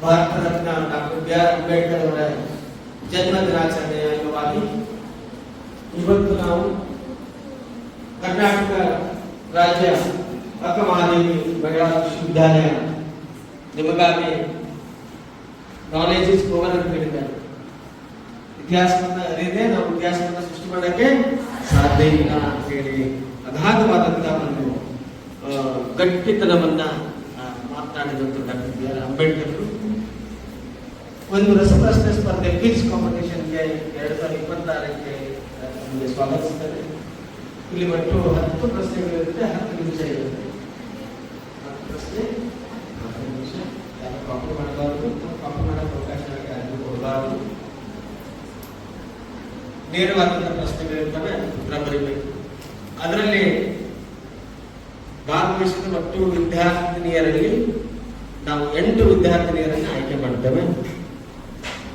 Bharat Ratna doctor B R Ambedkar ಅವರ ಜನ್ಮ ದಿನಾಚರಣೆಯ ಅಂಗವಾಗಿ ಇವತ್ತು ನಾವು ಕರ್ನಾಟಕ ರಾಜ್ಯ ಅಕ್ಕಮಹಾದೇವಿ ಮಹಿಳಾ ವಿಶ್ವವಿದ್ಯಾಲಯ ನಿಮಗಾಗಿ ನಾಲೆಜ್ ಇಸ್ ಪವರ್ ಅಂತ ಹೇಳಿದ್ದಾರೆ. ಇತಿಹಾಸವನ್ನ ಅರಿಯದೆ ನಾವು ಇತಿಹಾಸವನ್ನ ಸೃಷ್ಟಿ ಮಾಡೋಕ್ಕೆ ಸಾಧ್ಯ ಇಲ್ಲ ಅಂತ ಹೇಳಿ ಅಗಾಧವಾದಂತಹ ಒಂದು ಗಟ್ಟಿತನವನ್ನ ಮಾತನಾಡಿದಂತ ಡಾಕ್ಟರ್ ಬಿ ಆರ್ ಅಂಬೇಡ್ಕರ್ ಒಂದು ರಸಪ್ರಶ್ನೆ ಸ್ಪರ್ಧೆ ಕ್ವಿಜ್ ಕಾಂಪಿಟೇಷನ್ಗೆ 2026ಕ್ಕೆ ನಿಮಗೆ ಸ್ವಾಗತಿಸುತ್ತಾರೆ. ಇಲ್ಲಿ ಒಟ್ಟು 10 ಪ್ರಶ್ನೆಗಳಿರುತ್ತೆ, 10 ನಿಮಿಷ ಇರುತ್ತೆ. 10 ಪ್ರಶ್ನೆ 10 ನಿಮಿಷ. ಯಾರು ಕಾಪಿ ಮಾಡಬಾರ್ದು, ಕಾಪಿ ಮಾಡೋಕ್ಕೆ ಅವಕಾಶ ಯಾರಿಗೂ ಕೊಡಬಾರ್ದು. ನೇರವಾದಂತಹ ಪ್ರಶ್ನೆಗಳಿರ್ತವೆ, ಉತ್ತರ ಬರೀಬೇಕು. ಅದರಲ್ಲಿ ಭಾಗವಹಿಸಿದ ಒಟ್ಟು ವಿದ್ಯಾರ್ಥಿನಿಯರಲ್ಲಿ ನಾವು 8 ವಿದ್ಯಾರ್ಥಿನಿಯರನ್ನು ಆಯ್ಕೆ ಮಾಡ್ತೇವೆ.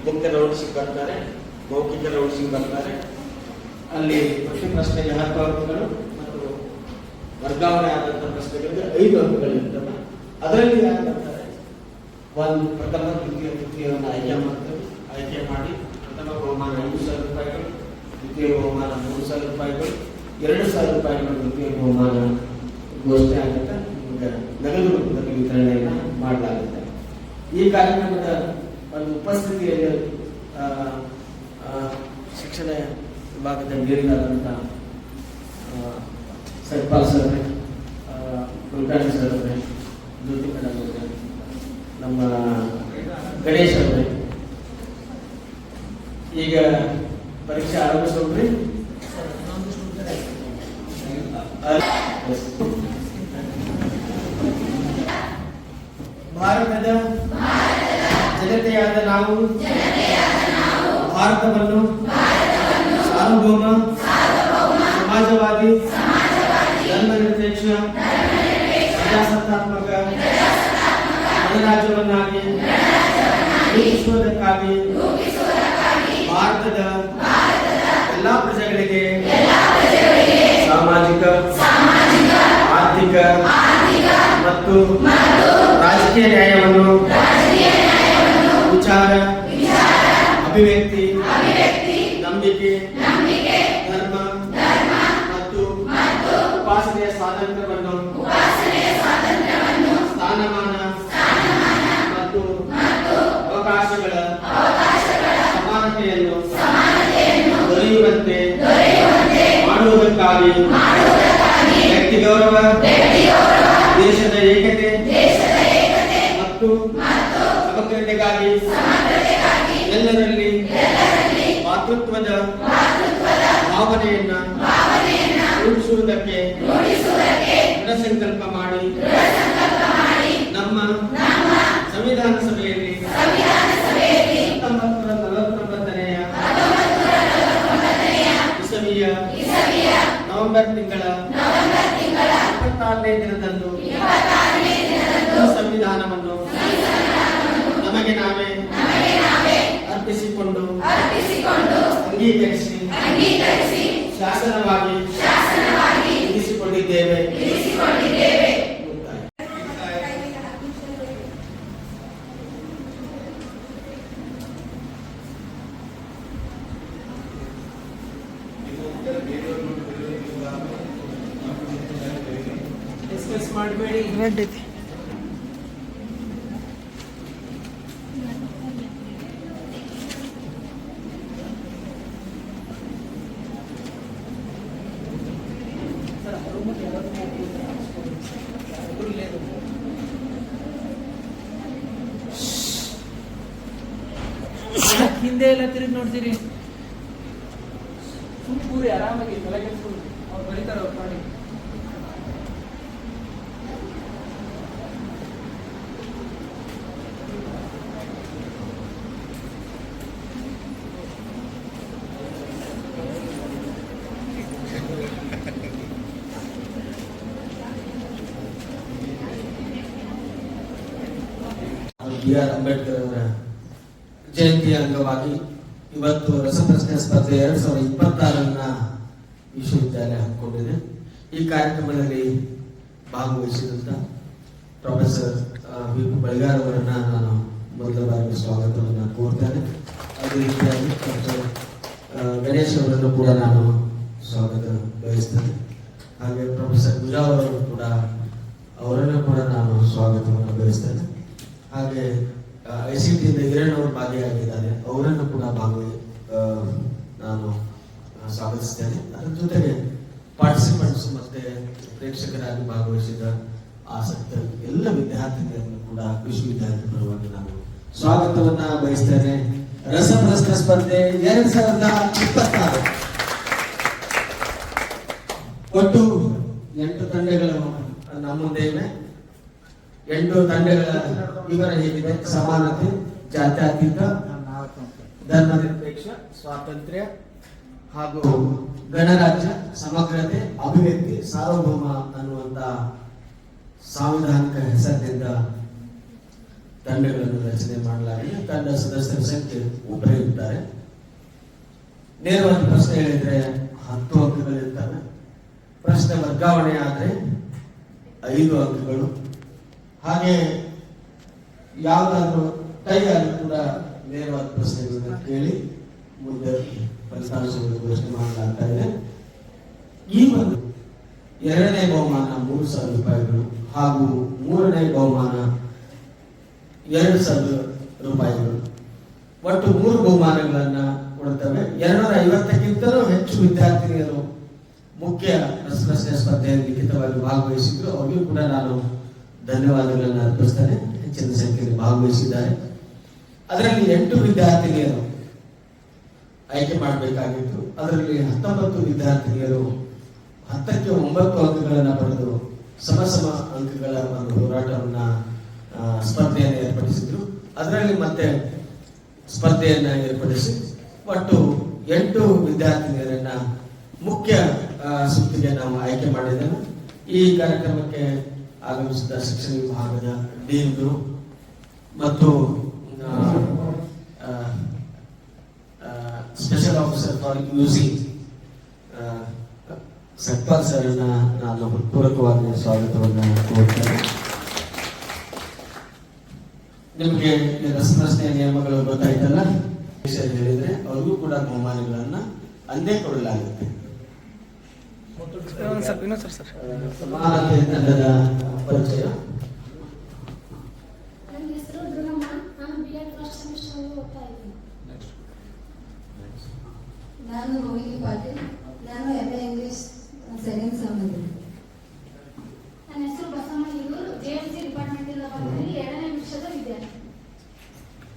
ಮುಕ್ತ ರೌಂಡ್ಸಿಗೆ ಬರ್ತಾರೆ, ಮೌಖಿಕ ರೌಂಡ್ಸಿಗೆ ಬರ್ತಾರೆ. ಅಲ್ಲಿ ಪ್ರತಿ ಪ್ರಶ್ನೆಗೆ 10 ಅಂಕಗಳು ಮತ್ತು ವರ್ಗಾವಣೆ ಆದಂತಹ ಪ್ರಶ್ನೆಗಳಿಗೆ 5 ಅಂಕಗಳಿರ್ತವೆ. ಅದರಲ್ಲಿ ಯಾರು ಬರ್ತಾರೆ, ಒಂದು ಪ್ರಥಮ ದ್ವಿತೀಯ ತೃತೀಯವನ್ನು ಆಯ್ಕೆ ಮಾಡ್ತೇವೆ. ಆಯ್ಕೆ ಮಾಡಿ ಪ್ರಥಮ ಬಹುಮಾನ 5,000 ರೂಪಾಯಿಗಳು, ದ್ವಿತೀಯ ಬಹುಮಾನ 3,000 ರೂಪಾಯಿಗಳು, 2,000 ರೂಪಾಯಿಗಳು ದ್ವಿತೀಯ ಬಹುಮಾನ ಘೋಷಣೆ ಆಗುತ್ತೆ. ನಗದು ರೂಪದಲ್ಲಿ ವಿತರಣೆಯನ್ನ ಮಾಡಲಾಗುತ್ತೆ. ಈ ಕಾರ್ಯಕ್ರಮದ ಒಂದು ಉಪಸ್ಥಿತಿಯಲ್ಲಿ ಶಿಕ್ಷಣ ವಿಭಾಗದ ಹಿರಿಯರಾದಂಥ ಸತ್ಪಾಲ್ ಸರ್, ಕುಲಕರ್ಣಿ ಸರ್ ಅವರೇ, ಜ್ಯೋತಿ ಮೇಡಮ್ ಅವರೇ, ನಮ್ಮ ಗಣೇಶ್ ಅವರೇ, ಈಗ ಪರೀಕ್ಷೆ ಆರಂಭಿಸೋದ್ರಿ. ಭಾರತದ ಜನತೆಯಾದ ನಾವು ಭಾರತವನ್ನು ಸಾರ್ವಭೌಮ ಸಮಾಜವಾದಿ ಧರ್ಮನಿರಪೇಕ್ಷ ಪ್ರಜಾಸತ್ತಾತ್ಮಕ ಗಣರಾಜ್ಯವನ್ನಾಗಿ ರೂಪಿಸುವುದಕ್ಕಾಗಿ ಭಾರತದ ಎಲ್ಲ ಪ್ರಜೆಗಳಿಗೆ ಸಾಮಾಜಿಕ, ಆರ್ಥಿಕ ಮತ್ತು ರಾಜಕೀಯ ನ್ಯಾಯವನ್ನು ವಿಚಾರ, ಅಭಿವ್ಯಕ್ತಿ, ನಂಬಿಕೆ, ಧರ್ಮ ಮತ್ತು ಉಪಾಸನೆಯ ಸ್ವಾತಂತ್ರ್ಯವನ್ನು, ಸ್ಥಾನಮಾನ ಮತ್ತು ಅವಕಾಶಗಳ ಸಮಾನತೆಯನ್ನು ದೊರೆಯುವಂತೆ ಮಾಡುವುದಕ್ಕಾಗಿ ವ್ಯಕ್ತಿ ಗೌರವ, ದೇಶದ ಏಕತೆ ಮತ್ತು ಸಮಗ್ರತೆಗಾಗಿ ಎಲ್ಲರಲ್ಲಿ ಮಾತೃತ್ವದ ಭಾವನೆಯನ್ನ ರೂಪಿಸುವುದಕ್ಕೆ ದೃಢ ಸಂಕಲ್ಪ ಮಾಡಿ ನಮ್ಮ ಸಂವಿಧಾನ ಸಭೆಯಲ್ಲಿ 1949ನೇ ಇಸವಿಯ ನವೆಂಬರ್ ತಿಂಗಳ 26ನೇ ದಿನದಂದು ಸಂವಿಧಾನವನ್ನು ನಮಗೆ ನಾವೇ ಅರ್ಪಿಸಿಕೊಂಡು ಅಂಗೀಕರಿಸಿ ಶಾಸನವಾಗಿ ಇರಿಸಿಕೊಂಡಿದ್ದೇವೆ. ಡಿಸ್ಕಸ್ ಮಾಡಬೇಡಿ. ಹಿಂದೆ ಎಲ್ಲ ತಿರುಗಿ ನೋಡ್ತೀರಿ, ಕೂರಿ ಆರಾಮಾಗಿ ತಲೆಗೆ ಅವ್ರು ಬರೀತಾರೆ ಅವ್ರು ಮಾಡಿ. ಬಿ ಆರ್ ಅಂಬೇಡ್ಕರ್ ಅವರ ಜಯಂತಿಯ ಅಂಗವಾಗಿ ಇವತ್ತು ರಸಪ್ರಶ್ನೆ ಸ್ಪರ್ಧೆ 2026 ವಿಶ್ವವಿದ್ಯಾಲಯ ಹಮ್ಮಿಕೊಂಡಿದೆ. ಈ ಕಾರ್ಯಕ್ರಮದಲ್ಲಿ ಭಾಗವಹಿಸಿದಂತ ಪ್ರೊಫೆಸರ್ ವಿ. ಬಳಿಗಾರ್ ಅವರನ್ನ ನಾನು ಮೊದಲ ಬಾರಿಗೆ ಸ್ವಾಗತವನ್ನು ಕೋರ್ತೇನೆ. ಅದೇ ರೀತಿಯಾಗಿ ಡಾಕ್ಟರ್ ಗಣೇಶ್ ಅವರನ್ನು ಕೂಡ ನಾನು ಸ್ವಾಗತ ಬಯಸ್ತೇನೆ. ಹಾಗೆ ಪ್ರೊಫೆಸರ್ ಗುಜಾವ್ ಅವರು ಕೂಡ ಅವರನ್ನು ಕೂಡ ನಾನು ಸ್ವಾಗತವನ್ನು ಬಯಸ್ತೇನೆ. ಹಾಗೆ ICTಯಿಂದ ಹಿರಣ್ಣವರು ಭಾಗಿಯಾಗಿದ್ದಾರೆ, ಅವರನ್ನು ಕೂಡ ನಾನು ಸ್ವಾಗತಿಸ್ತೇನೆ. ಅದರ ಜೊತೆಗೆ ಪಾರ್ಟಿಸಿಪೆಂಟ್ಸ್ ಮತ್ತೆ ಪ್ರೇಕ್ಷಕರಾಗಿ ಭಾಗವಹಿಸಿದ ಆಸಕ್ತ ಎಲ್ಲ ವಿದ್ಯಾರ್ಥಿಗಳನ್ನು ಕೂಡ ವಿಶ್ವವಿದ್ಯಾಲಯದ ಪರವಾಗಿ ನಾನು ಸ್ವಾಗತವನ್ನ ಬಯಸ್ತೇನೆ. ರಸಪ್ರಶ್ನೆ ಸ್ಪರ್ಧೆ 2026 ಒಟ್ಟು 8 ತಂಡಗಳು ನಮ್ಮ ಮುಂದೆ ಇವೆ. 8 ತಂಡಗಳ ವಿವರ ಹೇಗಿದೆ: ಸಮಾನತೆ, ಜಾತ್ಯತೀತ, ಧರ್ಮನಿರಪೇಕ್ಷ, ಸ್ವಾತಂತ್ರ್ಯ ಹಾಗೂ ಗಣರಾಜ್ಯ, ಸಮಗ್ರತೆ, ಅಭಿವ್ಯಕ್ತಿ, ಸಾರ್ವಭೌಮ ಅನ್ನುವಂತ ಸಾಂವಿಧಾನಿಕ ಹೆಸರಿನಿಂದ ತಂಡಗಳನ್ನು ರಚನೆ ಮಾಡಲಾಗಿದೆ. ತಂಡ ಸದಸ್ಯರ ಸಂಖ್ಯೆ ಒಬ್ಬರೇ ಇರ್ತಾರೆ. ನೇರವಾಗಿ ಪ್ರಶ್ನೆ ಹೇಳಿದ್ರೆ 10 ಅಂಕಗಳಿರ್ತವೆ. ಪ್ರಶ್ನೆ ವರ್ಗಾವಣೆ ಆದ್ರೆ 5 ಅಂಕಗಳು. ಹಾಗೆ ಯಾವುದಾದ್ರೂ ಟೈ ಆದ್ರೂ ಕೂಡ ನೇರವಾದ ಪ್ರಶ್ನೆಗಳನ್ನು ಕೇಳಿ ಮುಂದೆ ಫಲಿತಾಂಶಗಳು ಘೋಷಣೆ ಮಾಡಲಾಗ್ತಾ ಇದೆ. ಈ ಒಂದು 2ನೇ ಬಹುಮಾನ 3,000 ರೂಪಾಯಿಗಳು ಹಾಗೂ 3ನೇ ಬಹುಮಾನ 2,000 ರೂಪಾಯಿಗಳು. ಒಟ್ಟು 3 ಬಹುಮಾನಗಳನ್ನ ಕೊಡುತ್ತವೆ. 250ಕ್ಕಿಂತಲೂ ಹೆಚ್ಚು ವಿದ್ಯಾರ್ಥಿನಿಯರು ಮುಖ್ಯ ರಸಪ್ರಶ್ನೆ ಸ್ಪರ್ಧೆಯಲ್ಲಿ ಲಿಖಿತವಾಗಿ ಭಾಗವಹಿಸಿದ್ರು. ಅವರಿಗೂ ಕೂಡ ನಾನು ಧನ್ಯವಾದಗಳನ್ನು ಅರ್ಪಿಸ್ತೇನೆ. ಹೆಚ್ಚಿನ ಸಂಖ್ಯೆಯಲ್ಲಿ ಭಾಗವಹಿಸಿದ್ದಾರೆ. ಅದರಲ್ಲಿ 8 ವಿದ್ಯಾರ್ಥಿನಿಯರು ಆಯ್ಕೆ ಮಾಡಬೇಕಾಗಿತ್ತು. ಅದರಲ್ಲಿ 19 ವಿದ್ಯಾರ್ಥಿನಿಯರು 10ಕ್ಕೆ 9 ಅಂಕಗಳನ್ನು ಪಡೆದು ಸಮ ಅಂಕಗಳ ಒಂದು ಹೋರಾಟವನ್ನ ಸ್ಪರ್ಧೆಯನ್ನು ಏರ್ಪಡಿಸಿದ್ರು. ಅದರಲ್ಲಿ ಮತ್ತೆ ಸ್ಪರ್ಧೆಯನ್ನ ಏರ್ಪಡಿಸಿ ಒಟ್ಟು 8 ವಿದ್ಯಾರ್ಥಿನಿಯರನ್ನ ಮುಖ್ಯ ಸುತ್ತಿಗೆ ನಾವು ಆಯ್ಕೆ ಮಾಡಿದ್ದೇವೆ. ಈ ಕಾರ್ಯಕ್ರಮಕ್ಕೆ ಆಗಮಿಸಿದ ಶಿಕ್ಷಣ ವಿಭಾಗದ ಡೀನ್ಗಳು ಮತ್ತು special officer for using Satpal sir ನಾನು ಹೃತ್ಪೂರ್ವಕವಾಗಿ ಸ್ವಾಗತವನ್ನು ಕೋರ್ತೇನೆ. ನಿಮಗೆ ರಸಪ್ರಶ್ನೆಯ ನಿಯಮಗಳು ಗೊತ್ತಾಯ್ತಲ್ಲ, ಹೇಳಿದ್ರೆ ಅವ್ರಿಗೂ ಕೂಡ ಬಹುಮಾನಗಳನ್ನ ಅಂದೇ ಕೊಡಲಾಗುತ್ತೆ. ಸಮಾನತೆ ತಂಡದ ಪರಿಚಯ. ನನ್ನ ಹೆಸರು ಧ್ರುವಮ್ಮ. ನಾನು B.Ed ಫಸ್ಟ್ ಸೆಮಿಸ್ಟರ್ ಓದ್ತಾ ಇದ್ದೀನಿ. ನಾನು ರೋಹಿಣಿ ಪಾಟೀಲ್. ನಾನು MA ಇಂಗ್ಲಿಷ್ ಸೆಕೆಂಡ್ ಸೆಮ್ ಇದ್ದೀನಿ. ನನ್ನ ಹೆಸರು ಬಸಮ್ಮ ಹಿರೂರು. JMC ಡಿಪಾರ್ಟ್ಮೆಂಟ್ ಇಂದ ಬಂದಿದ್ದೀನಿ. 2ನೇ ವರ್ಷದ ವಿದ್ಯಾರ್ಥಿ.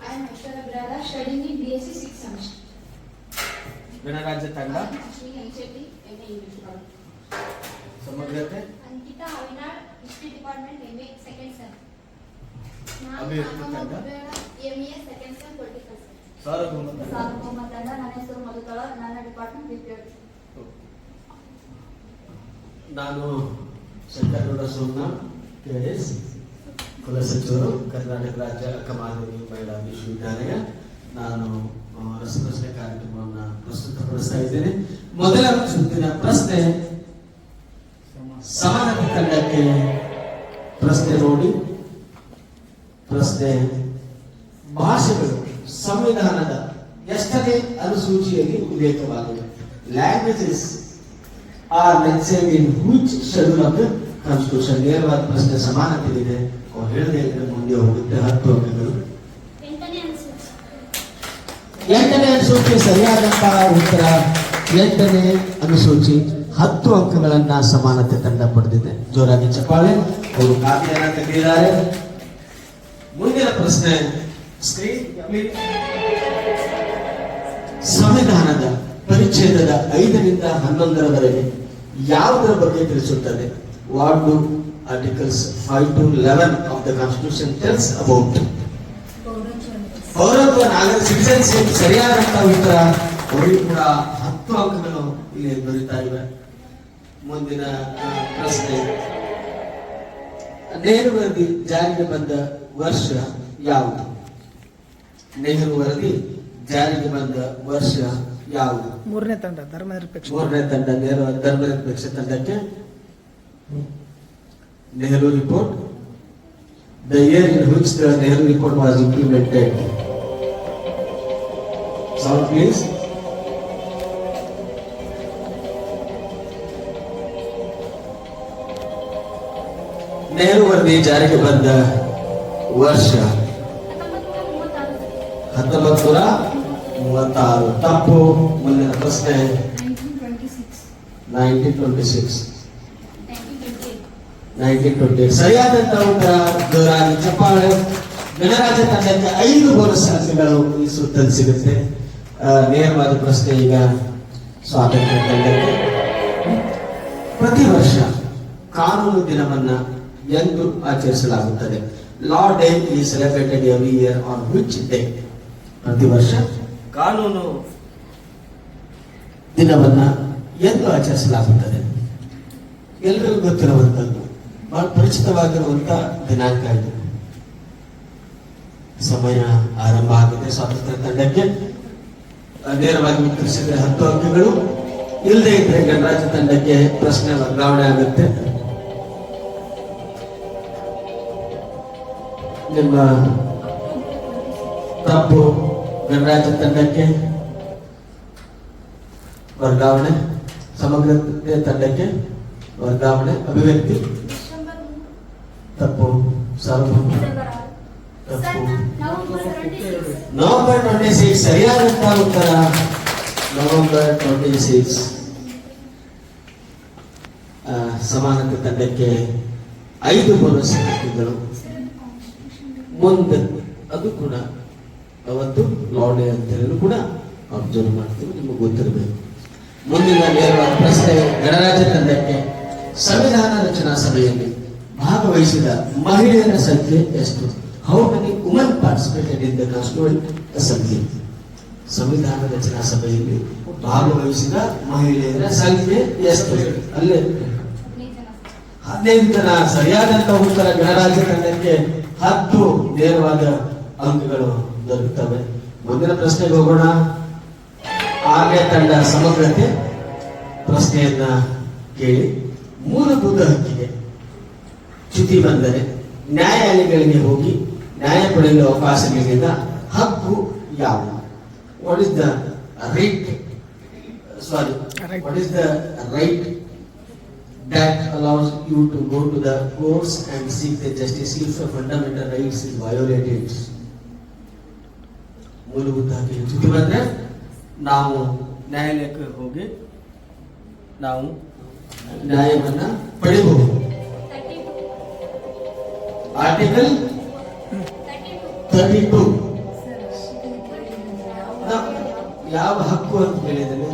I am Aishwarya Birala, studying in BSc 6th semester. ಗಣರಾಜ್ಯ ತಂಡ. Ashwini Anchetti, MA English department. ಸಮಗ್ರತೆ. Ankita Avinar, History department, MA second sem. ಅಭಿವೃದ್ಧಿ ತಂಡ. MA second sem political science. ಸಾರ್ವಭೌಮ ತಂಡ. ನನ್ನ ಹೆಸರು ಮಧುಕಳ. ನನ್ನ ಡಿಪಾರ್ಟ್ಮೆಂಟ್ BPED. ನಾನು ಶಂಕರಗೌಡ ಸೋಮನಾಥ್, KS, ಕುಲಸಚಿವರು, ಕರ್ನಾಟಕ ರಾಜ್ಯ ಅಕ್ಕಮಹಾದೇವಿ ಮಹಿಳಾ ವಿಶ್ವವಿದ್ಯಾಲಯ. ನಾನು ರಸಪ್ರಶ್ನೆ ಕಾರ್ಯಕ್ರಮವನ್ನು ಪ್ರಸ್ತುತಪಡಿಸ್ತಾ ಇದ್ದೇನೆ. ಮೊದಲ ಸುತ್ತಿನ ಪ್ರಶ್ನೆ ಸಮಾನತೆ ತಂಡಕ್ಕೆ. ಪ್ರಶ್ನೆ ನೋಡಿ. ಪ್ರಶ್ನೆ: ಭಾಷೆಗಳು ಸಂವಿಧಾನದ ಎಷ್ಟನೇ ಅನುಸೂಚಿಯಲ್ಲಿ ಉಲ್ಲೇಖವಾಗಿವೆ? Languages are mentioned in which schedule of the constitution? ನೇರವಾದ ಪ್ರಶ್ನೆ ಸಮಾನತೆ ಇದೆ. ಅವ್ರು ಹೇಳದೇ ಇದ್ರೆ ಮುಂದೆ ಹೋಗುತ್ತೆ. 10 ಅಂಕಗಳು. 8ನೇ ಅನುಸೂಚಿ ಸರಿಯಾದಂತಹ ಉತ್ತರ. 8ನೇ ಅನುಸೂಚಿ 10 ಅಂಕಗಳನ್ನ ಸಮಾನತೆ ತಂಡ ಪಡೆದಿದೆ. ಜೋರಾಗಿ ಚಪ್ಪಾಳೆ. ಅವರು ಕಾಪಿಯನ್ನ ತೆಗೆದಿದ್ದಾರೆ. ಮುಂದಿನ ಪ್ರಶ್ನೆ ಸ್ಕ್ರೀನ್ ಪ್ಲೀಸ್. ಸಂವಿಧಾನದ ಪರಿಚ್ಛೇದದ 5ರಿಂದ 11ರವರೆಗೆ ಯಾವುದರ ಬಗ್ಗೆ ತಿಳಿಸುತ್ತದೆ? What do articles 5 to 11 of the constitution tells about? ಪೌರತ್ವ, ನಾಗರಿಕ ಸಿಟಿಜನ್ಶಿಪ್. ಸರಿಯಾದಂತಹ ಉತ್ತರ. ಅವರಿಗೆ ಕೂಡ 10 ಅಂಕಗಳು ಇಲ್ಲಿ ದೊರೀತಾ ಇವೆ. ಮುಂದಿನ ಪ್ರಶ್ನೆ: ನೆಹರು ವರದಿ ಜಾರಿಗೆ ಬಂದ ವರ್ಷ ಯಾವುದು? ನೆಹರು ವರದಿ ಜಾರಿಗೆ ಬಂದ ವರ್ಷ ಯಾವುದು? 3ನೇ ತಂಡ ಧರ್ಮನಿರಪೇಕ್ಷ. 3ನೇ ತಂಡ ಧರ್ಮನಿರಪೇಕ್ಷ ತಂಡಕ್ಕೆ Nehru report, the year in which the Nehru report was implemented. Sound please. Nehru ವರದಿ ಜಾರಿಗೆ ಬಂದ ವರ್ಷ 1936. ತಪ್ಪು. ಮುಂದಿನ ಪ್ರಶ್ನೆ 1926. 1928. ಸರಿಯಾದಂತ ಉತ್ತರ. ಜೋರಾಗಿ ಚಪ್ಪಾಳೆ. ಗಣರಾಜ್ಯ ತಂಡಕ್ಕೆ 5 ಬೋನಸ್ ಅಂಕಗಳು ಈ ಸುತ್ತಲ್ಲಿ ಸಿಗುತ್ತೆ. ನೇರವಾದ ಪ್ರಶ್ನೆ ಈಗ ಸ್ವಾತಂತ್ರ್ಯ ತಂಡಕ್ಕೆ. ಪ್ರತಿ ವರ್ಷ ಕಾನೂನು ದಿನವನ್ನ ಎಂದು ಆಚರಿಸಲಾಗುತ್ತದೆ? Law day is celebrated every year on which day? ಪ್ರತಿ ವರ್ಷ ಕಾನೂನು ದಿನವನ್ನ ಎಂದು ಆಚರಿಸಲಾಗುತ್ತದೆ? ಎಲ್ಲರಿಗೂ ಗೊತ್ತಿರುವಂತದ್ದು, ಬಹಳ ಪರಿಚಿತವಾಗಿರುವಂತ ದಿನಾಂಕ ಇದು. ಸಮಯ ಆರಂಭ ಆಗಿದೆ. ಸ್ವಾತಂತ್ರ್ಯ ತಂಡಕ್ಕೆ ನೇರವಾಗಿ ಉತ್ತರಿಸಿದ್ರೆ 10 ಅಂಕಗಳು, ಇಲ್ಲದೆ ಇದ್ರೆ ಗಣರಾಜ್ಯ ತಂಡಕ್ಕೆ ಪ್ರಶ್ನೆ ವರ್ಗಾವಣೆ ಆಗುತ್ತೆ. ನಿಮ್ಮ ತಪ್ಪು. ಗಣರಾಜ್ಯ ತಂಡಕ್ಕೆ ವರ್ಗಾವಣೆ, ಸಮಗ್ರ ತಂಡಕ್ಕೆ ವರ್ಗಾವಣೆ. ಅಭಿವ್ಯಕ್ತಿ ತಪ್ಪು. ಸಾರ್ವಭೌಮ ತಪ್ಪು. ನವೆಂಬರ್ 26 ಸರಿಯಾದಂತ ಉತ್ತರ. ನವೆಂಬರ್ 26. ಸಮಾನತೆ ತಂಡಕ್ಕೆ 5 ಬೋನಸ್ ಅಂಕಗಳು. ಮುಂದೆ ಅದು ಕೂಡ ಅವತ್ತು ಲಾಡೆ ಅಂತ ಹೇಳಿ ಕೂಡ ಅಬ್ಸರ್ವ್ ಮಾಡ್ತೀವಿ, ನಿಮಗೆ ಗೊತ್ತಿರಬೇಕು. ಮುಂದಿನ ನೇರವಾದ ಪ್ರಶ್ನೆ ಗಣರಾಜ್ಯ ತಂಡಕ್ಕೆ. ಸಂವಿಧಾನ ರಚನಾ ಸಭೆಯಲ್ಲಿ ಭಾಗವಹಿಸಿದ ಮಹಿಳೆಯರ ಸಂಖ್ಯೆ ಎಷ್ಟು? How many women participated in the constituent assembly? ಸಂವಿಧಾನ ರಚನಾ ಸಭೆಯಲ್ಲಿ ಭಾಗವಹಿಸಿದ ಮಹಿಳೆಯರ ಸಂಖ್ಯೆ ಎಷ್ಟು? ಅಲ್ಲೇ 15 ಜನ. ಸರಿಯಾದಂತ ಉತ್ತರ. ಗಣರಾಜ್ಯ ತಂಡಕ್ಕೆ 10 ನೇರವಾದ ಅಂಕಗಳು ದೊರೆಯುತ್ತವೆ. ಮುಂದಿನ ಪ್ರಶ್ನೆಗೆ ಹೋಗೋಣ. 6ನೇ ತಂಡ ಸಮಗ್ರತೆ ಪ್ರಶ್ನೆಯನ್ನ ಕೇಳಿ. ಮೂಲಭೂತ ಹಕ್ಕಿಗೆ ಚ್ಯುತಿ ಬಂದರೆ ನ್ಯಾಯಾಲಯಗಳಿಗೆ ಹೋಗಿ ನ್ಯಾಯ ಪಡೆಯಲು ಅವಕಾಶ ನೀಡಿದ ಹಕ್ಕು ಯಾವುದು? What is the right that allows you to go to the courts and seek the justice if your fundamental rights is violated? ಮೂಲಭೂತ ಹಕ್ಕಿಗೆ ಚ್ಯುತಿ ಬಂದ್ರೆ ನಾವು ನ್ಯಾಯಾಲಯಕ್ಕೆ ಹೋಗಿ ನಾವು ನ್ಯಾಯವನ್ನ ಪಡೆಯಬಹುದು. ಆರ್ಟಿಕಲ್ 32. ಯಾವ ಹಕ್ಕು ಅಂತ ಹೇಳಿದ್ರೆ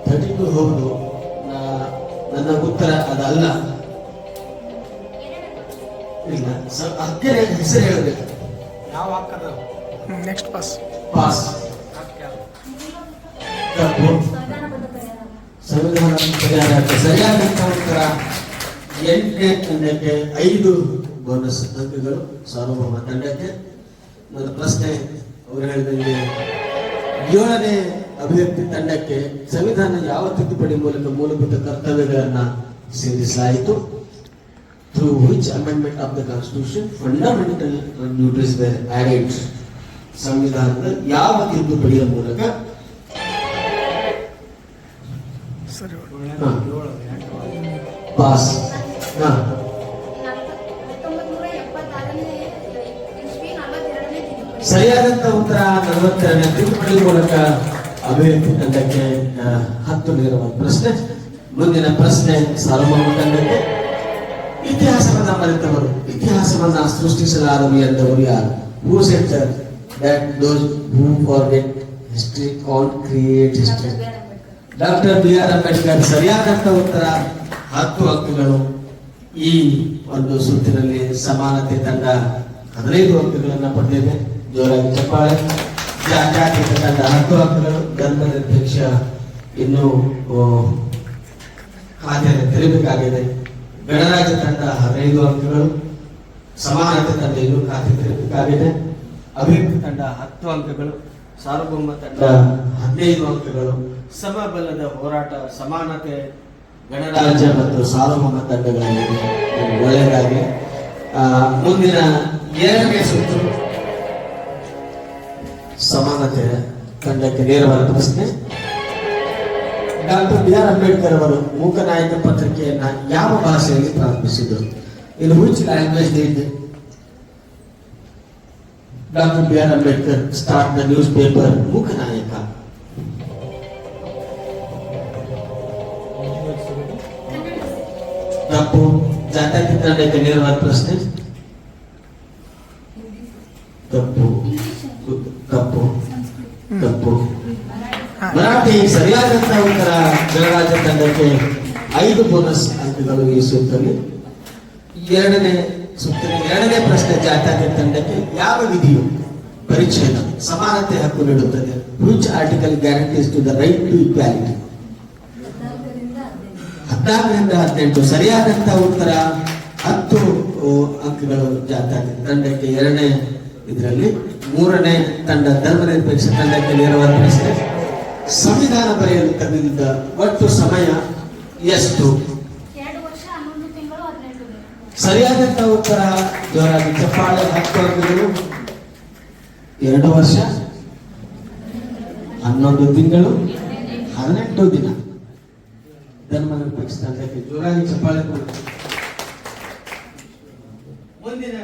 32 ಹೌದು. ನನ್ನ ಉತ್ತರ ಅದಲ್ಲ. ಇಲ್ಲ, ಹಕ್ಕಿನ ಹೆಸರು ಹೇಳಬೇಕು. ಯಾವ ಹಕ್ಕದ? Next pass. ತಪ್ಪು. ಸಂವಿಧಾನ ಪರಿಹಾರಕ್ಕೆ ಸರಿಯಾದಂತ ಉತ್ತರ. 8ನೇ ತಂಡಕ್ಕೆ 5 ಬೋನಸ್ ಅಂಕಗಳು. ಸಾರ್ವಭೌಮ ತಂಡಕ್ಕೆ. ನನ್ನ ಪ್ರಶ್ನೆ ಅವರು ಹೇಳಿದಂಗೆ 7ನೇ ಅಭಿವ್ಯಕ್ತಿ ತಂಡಕ್ಕೆ ಸಂವಿಧಾನ ಯಾವ ತಿದ್ದುಪಡಿ ಮೂಲಕ ಮೂಲಭೂತ ಕರ್ತವ್ಯಗಳನ್ನ ಸೇರಿಸಲಾಯಿತು? Through which amendment of the constitution fundamental duties were added? ಸಂವಿಧಾನದ ಯಾವ ತಿದ್ದುಪಡಿಯ ಮೂಲಕ? ಪಾಸ್. 1976 ಸರಿಯಾದಂತ ಉತ್ತರ. 42ನೇ ತಿದ್ದುಪಡಿ ಮೂಲಕ ಅಭಿವ್ಯಕ್ತಿ ತಂಡಕ್ಕೆ 10 ನೇರವಾದ ಪ್ರಶ್ನೆ. ಮುಂದಿನ ಪ್ರಶ್ನೆ ಸಾರ್ವಭೌಮ ತಂಡಕ್ಕೆ. ಇತಿಹಾಸವನ್ನ ಮರೆತವರು, ಇತಿಹಾಸವನ್ನ ಸೃಷ್ಟಿಸಲಾರರು ಎಂದವರು ಯಾರು? Who said that those who forget history can't create history? Doctor B.R. Ambedkar. ಸರಿಯಾದಂತ ಉತ್ತರ. 10 ಅಂಕಗಳು. ಈ ಒಂದು ಸುತ್ತಿನಲ್ಲಿ ಸಮಾನತೆ ತಂಡ 15 ಅಂಕಗಳನ್ನು ಪಡೆದಿದೆ. ಜೋರಾಗಿ ಚಪ್ಪಾಳೆ. ಜಾತ್ಯತೀತ ತಂಡ 10 ಅಂಕಗಳು. ಧರ್ಮನಿರಪೇಕ್ಷ ಇನ್ನು ಖಾತೆಯನ್ನು ತೆರಬೇಕಾಗಿದೆ. ಗಣರಾಜ್ಯ ತಂಡ 15 ಅಂಕಗಳು. ಸಮಾನತೆ ತಂಡ ಇನ್ನೂ ಖಾತೆ ತೆರಬೇಕಾಗಿದೆ. ಅಭಿವೃದ್ಧಿ ತಂಡ 10 ಅಂಕಗಳು. ಸಾರ್ವಭೌಮ ತಂಡ 15 ಅಂಕಗಳು. ಸಮಬಲದ ಹೋರಾಟ, ಸಮಾನತೆ, ಗಣರಾಜ್ಯ ಮತ್ತು ಸಾರ್ವಭೌಮ ತಂಡಗಳಲ್ಲಿ ಒಳ್ಳೆಯದಾಗಿ ಮುಂದಿನ ಎರಡನೇ ಸುತ್ತು ಸಮಾನತೆ ತಂಡಕ್ಕೆ ನೇರವಾದ ಪ್ರಶ್ನೆ. ಡಾಕ್ಟರ್ ಬಿ ಆರ್ ಅಂಬೇಡ್ಕರ್ ಅವರು ಮೂಕನಾಯಕ ಪತ್ರಿಕೆಯನ್ನ ಯಾವ ಭಾಷೆಯಲ್ಲಿ ಪ್ರಾರಂಭಿಸಿದರು? In which language did doctor B R Ambedkar start the newspaper Mooknayak? ತಪ್ಪು. ಜಾತ್ಯತೀತ ತಂಡಕ್ಕೆ ನೇರವಾದ ಪ್ರಶ್ನೆ. ತಪ್ಪು ತಪ್ಪು ತಪ್ಪು. ಮರಾಠಿ ಸರಿಯಾದಂತಹ ಉತ್ತರ. ಗಣರಾಜ್ಯ ತಂಡಕ್ಕೆ 5 ಬೋನಸ್ ಅಂಕಗಳು ಈ ಸುತ್ತಲ್ಲಿ. ಎರಡನೇ ಪ್ರಶ್ನೆ ಜಾತ್ಯತೀತ ತಂಡಕ್ಕೆ ಯಾವ ವಿಧಿಯು ಪರಿಚ್ಛೇದ ಸಮಾನತೆ ಹಕ್ಕು ನೀಡುತ್ತದೆ? Which article guarantees to the right to equality? 14ರಿಂದ 18. ಸರಿಯಾದಂತಹ ಉತ್ತರ 10 ಅಂಕಗಳು ಜಾತ್ಯತೀತ ತಂಡಕ್ಕೆ. ಎರಡನೇ ಇದರಲ್ಲಿ ಮೂರನೇ ತಂಡ ಧರ್ಮನಿರಪೇಕ್ಷ ತಂಡಕ್ಕೆ ನೇರವಾದ ಪ್ರಶ್ನೆ. ಸಂವಿಧಾನ ಬರೆಯಲು ತೆಗೆದಿದ್ದ ಒಟ್ಟು ಸಮಯ ಎಷ್ಟು? 2 ವರ್ಷ 11 ತಿಂಗಳು 18 ದಿನ. ಸರಿಯಾದಂತಹ ಉತ್ತರ ಜೋರಾಗಿ ಚಪ್ಪಾಳೆ. 10 ಅಂಕಗಳು. 2 ವರ್ಷ 11 ತಿಂಗಳು 18 ದಿನ. ಧರ್ಮನಿರಪೇಕ್ಷ ತಂಡಕ್ಕೆ ಜೋರಾಗಿ ಚಪ್ಪಾಳೆ ಕೊಡಿ. ಮುಂದಿನ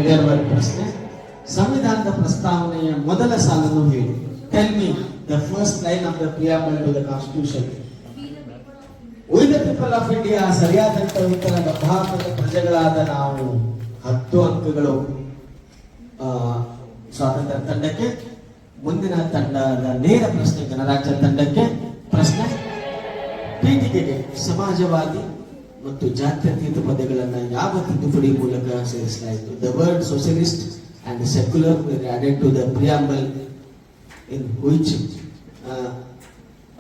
ನೇರವಾದ ಪ್ರಶ್ನೆ. ಸಂವಿಧಾನದ ಪ್ರಸ್ತಾವನೆಯ ಮೊದಲ ಸಾಲನ್ನು ಹೇಳಿ. Tell me the first line of the preamble to the constitution. We the people of India. ಸರಿಯಾದಂತ ಉತ್ತರ. ಭಾರತದ ಪ್ರಜೆಗಳಾದ ನಾವು. 10 ಅಂಕಗಳು ಸ್ವಾತಂತ್ರ್ಯ ತಂಡಕ್ಕೆ. ಮುಂದಿನ ತಂಡದ ನೇರ ಪ್ರಶ್ನೆ ಗಣರಾಜ್ಯ ತಂಡಕ್ಕೆ. ಪ್ರಶ್ನೆ ಪೀಠಿಕೆಗೆ ಸಮಾಜವಾದಿ ಮತ್ತು ಜಾತ್ಯತೀತ ಪದಗಳನ್ನು ಯಾವ ತಿದ್ದುಪಡಿ ಮೂಲಕ ಸೇರಿಸಲಾಯಿತು? The word socialist and secular were added to the preamble in which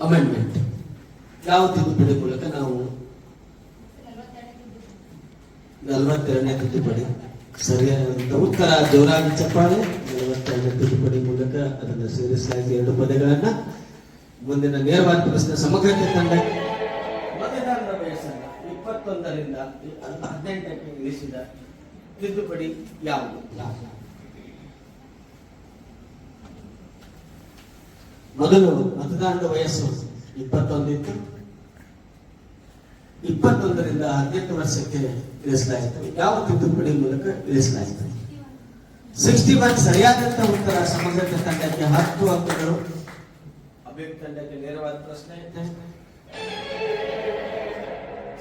amendment? ಯಾವ ತಿದ್ದುಪಡಿ ಮೂಲಕ ನಾವು 42ನೇ ತಿದ್ದುಪಡಿ. ಸರಿಯಾದ ಉತ್ತರ ಜೋರಾಗಿ ಚಪ್ಪಾಳೆ. 42ನೇ ತಿದ್ದುಪಡಿ ಮೂಲಕ ಅದನ್ನು ಸೇರಿಸಲಾಯಿತು 2 ಪದಗಳನ್ನ. ಮುಂದಿನ ನೇರವಾದ ಪ್ರಶ್ನೆ ಸಮಗ್ರತೆ ತಂಡಕ್ಕೆ. ಮತದಾರರ ವಯಸ್ಸನ್ನು 21ರಿಂದ 18ಕ್ಕೆ ಇಳಿಸಿದ ತಿದ್ದುಪಡಿ ಯಾವುದು? ಮೊದಲು ಮತದಾನದ ವಯಸ್ಸು 21 ಇತ್ತು. 21ರಿಂದ 18 ವರ್ಷಕ್ಕೆ ಇಳಿಸಲಾಯಿತು. ಯಾವ ತಿದ್ದುಪಡಿ ಮೂಲಕ ಇಳಿಸಲಾಯಿತು? 61. ಸರಿಯಾದಂತ ಉತ್ತರ ಸಮಗ್ರತೆ ತಂಡಕ್ಕೆ 10 ಅಂಕಗಳು. ಅಭಿವೃದ್ಧಿ ತಂಡಕ್ಕೆ ನೇರವಾದ ಪ್ರಶ್ನೆ.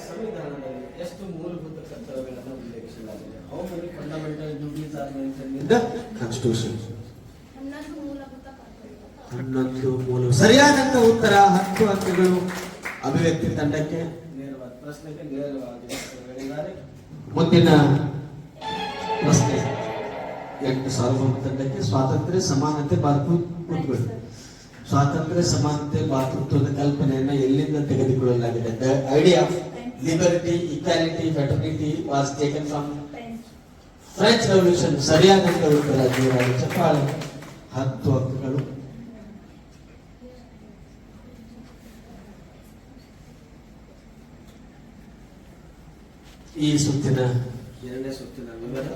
ಸಂವಿಧಾನದಲ್ಲಿ ಎಷ್ಟು ಮೂಲಭೂತ ಕರ್ತವ್ಯಗಳನ್ನು ಉಲ್ಲೇಖಿಸಲಾಗಿದೆ? How many fundamental duties are mentioned in the Constitution? 11 ಮೂಲಭೂತ ಕರ್ತವ್ಯ. 11 ಮೂಲ. ಸರಿಯಾದಂತ ಉತ್ತರ 10 ಅಂಕಗಳು. ಅಭಿವ್ಯಕ್ತಿ ತಂಡಕ್ಕೆ ನೇರವಾದ ಪ್ರಶ್ನೆಗೆ ನೇರವಾಗಿ ಹೇಳಿದ್ದಾರೆ. ಮುಂದಿನ ಪ್ರಶ್ನೆ 8 ಸಾರ್ವಭೌಮ ತಂಡಕ್ಕೆ. ಸ್ವಾತಂತ್ರ್ಯ ಸಮಾನತೆ ಭಾತೃತ್ವ. ಸ್ವಾತಂತ್ರ್ಯ ಸಮಾನತೆ ಭಾತೃತ್ವದ ಕಲ್ಪನೆಯನ್ನ ಎಲ್ಲಿಂದ ತೆಗೆದುಕೊಳ್ಳಲಾಗಿದೆ? The idea of liberty, equality, fraternity was taken from French Revolution. ಸರಿಯಾದಂತ ಉತ್ತರ ಜೋರಾಗಿ ಚಪ್ಪಾಳೆ. 10 ಅಂಕಗಳು. ಈ ಸುತ್ತಿನ ಎರಡನೇ ಸುತ್ತಿನ ವಿವರ.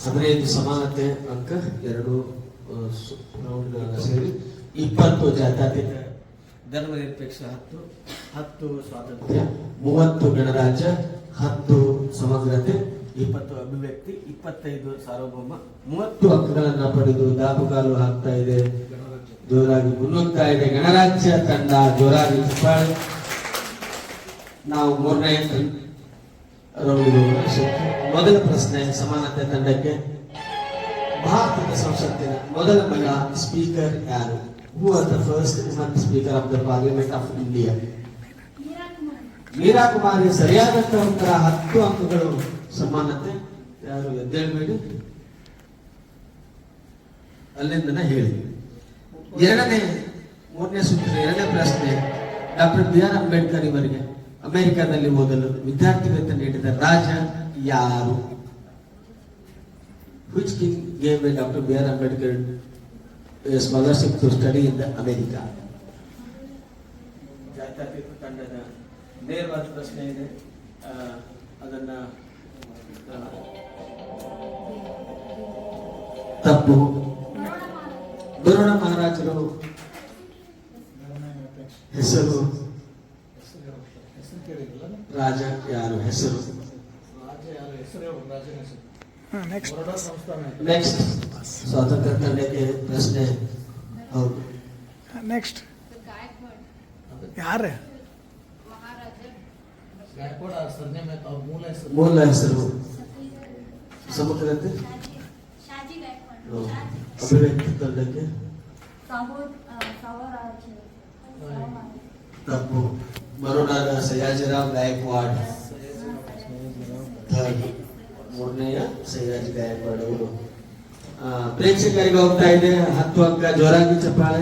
15 ಸಮಾನತೆ ಅಂಕ, 2 ರೌಂಡ್ ಸೇರಿ 20 ಜಾತ್ಯತೀತ ಧರ್ಮನಿರಪೇಕ್ಷ, 10 ಸ್ವಾತಂತ್ರ್ಯ, 30 ಗಣರಾಜ್ಯ, 10 ಸಮಗ್ರತೆ, 20 ಅಭಿವ್ಯಕ್ತಿ, 25 ಸಾರ್ವಭೌಮ. 30 ಅಂಕಗಳನ್ನ ಪಡೆದು ದಾಪುಗಾಲು ಹಾಕ್ತಾ ಇದೆ, ಜೋರಾಗಿ ಮುನ್ನುಗ್ತಾ ಇದೆ ಗಣರಾಜ್ಯ ತಂಡ. ಜೋರಾಗಿ ಚಪ್ಪಾಳೆ. ನಾವು 3ನೇ ರೌಂಡ್. ಮೊದಲ ಪ್ರಶ್ನೆ ಸಮಾನತೆ ತಂಡಕ್ಕೆ. ಭಾರತದ ಸಂಸತ್ತಿನ ಮೊದಲ ಮಹಿಳಾ ಸ್ಪೀಕರ್ ಯಾರು? Who was the first woman speaker of the Parliament of India? Meera ಕುಮಾರಿ. ಸರಿಯಾದಂತ ಉತ್ತರ, 10 ಅಂಕಗಳು. ಸಮಾನತೆ ಯಾರು ಎದ್ದೇಳಬೇಡಿ, ಅಲ್ಲಿಂದ ಹೇಳಿ. 3ನೇ ಸೂತ್ರ, 2ನೇ ಪ್ರಶ್ನೆ. ಡಾಕ್ಟರ್ ಬಿ ಆರ್ ಅಂಬೇಡ್ಕರ್ ಇವರಿಗೆ ಅಮೆರಿಕದಲ್ಲಿ ಓದಲು ವಿದ್ಯಾರ್ಥಿ ವೇತನ ನೀಡಿದ ರಾಜ ಯಾರು? Which king gave Dr. B.R. Ambedkar scholarship to study in America. ಜಾತ್ಯತೀತ ತಂಡದ ನೇರವಾದ ಪ್ರಶ್ನೆ ಇದೆ, ಅದನ್ನ ತಪ್ಪು. ಬರೋಣ ಮಹಾರಾಜರು ಹೆಸರು ರಾಜ ಯಾರು ಹೆಸರು? ನೆಕ್ಸ್ಟ್ ಸ್ವಾತಂತ್ರ್ಯ ತಂಡಕ್ಕೆ ಪ್ರಶ್ನೆ. ಹೌದು. ನೆಕ್ಸ್ಟ್ ಯಾರು? ಮೂಲ ಹೆಸರು ಸಮಗ್ರತೆ ಅಭಿವ್ಯಕ್ತಿ ತಂಡಕ್ಕೆ ತಪ್ಪು. ಬರೋಡಾದ ಸಯಾಜಿರಾವ್ ಗಾಯಕ್ವಾಡ್, ಮೂರನೆಯ ಸಯಾಜಿ ಗಾಯಕ್ವಾಡ್ ಅವರು. ಪ್ರೇಕ್ಷಕರಿಗೆ ಹೋಗ್ತಾ ಇದೆ 10 ಅಂಕ, ಜೋರಾಗಿ ಚಪ್ಪಾಳೆ.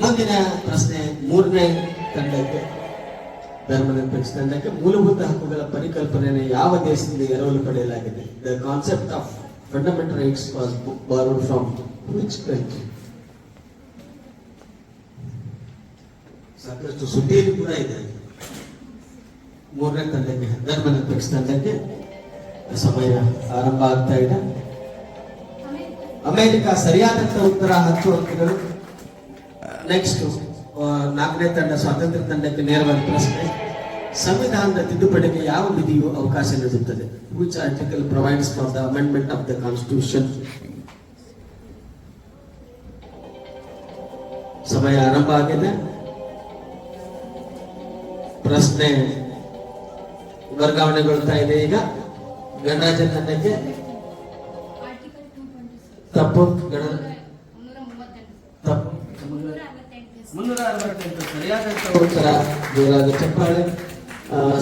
ಮುಂದಿನ ಪ್ರಶ್ನೆ 3ನೇ ತಂಡಕ್ಕೆ, ಧರ್ಮನಿರಪೇಕ್ಷ ತಂಡಕ್ಕೆ. ಮೂಲಭೂತ ಹಕ್ಕುಗಳ ಪರಿಕಲ್ಪನೆಯನ್ನು ಯಾವ ದೇಶದಿಂದ ಎರವಲು ಪಡೆಯಲಾಗಿದೆ? The concept of fundamental rights was borrowed from which country? ಸಾಕಷ್ಟು ಸುದ್ದಿಯಲ್ಲಿ ಕೂಡ ಇದೆ. 3ನೇ ತಂಡಕ್ಕೆ, ಧರ್ಮನಿರಪೇಕ್ಷ ತಂಡಕ್ಕೆ ಸಮಯ ಆರಂಭ ಆಗ್ತಾ ಇದೆ. ಅಮೆರಿಕ ಸರಿಯಾದಂತ ಉತ್ತರ, 10 ಅಂಕಗಳು. ನೆಕ್ಸ್ಟ್ 4ನೇ ತಂಡ ಸ್ವಾತಂತ್ರ್ಯ ತಂಡಕ್ಕೆ ನೇರವಾದ ಪ್ರಶ್ನೆ. ಸಂವಿಧಾನದ ತಿದ್ದುಪಡಿಗೆ ಯಾವ ವಿಧಿಯು ಅವಕಾಶ ನೀಡುತ್ತದೆ? Which article provides for the amendment of the constitution? ಸಮಯ ಆರಂಭ ಆಗಿದೆ. ಪ್ರಶ್ನೆ ವರ್ಗಾವಣೆಗೊಳ್ತಾ ಇದೆ. ಈಗ ಗಣರಾಜ್ಯ ತಂಡಕ್ಕೆ ತಪ್ಪು. ತಪ್ಪು. 368 ಸರಿಯಾದಂತ ಉತ್ತರ, ಜೋರಾದ ಚಪ್ಪಾಳೆ.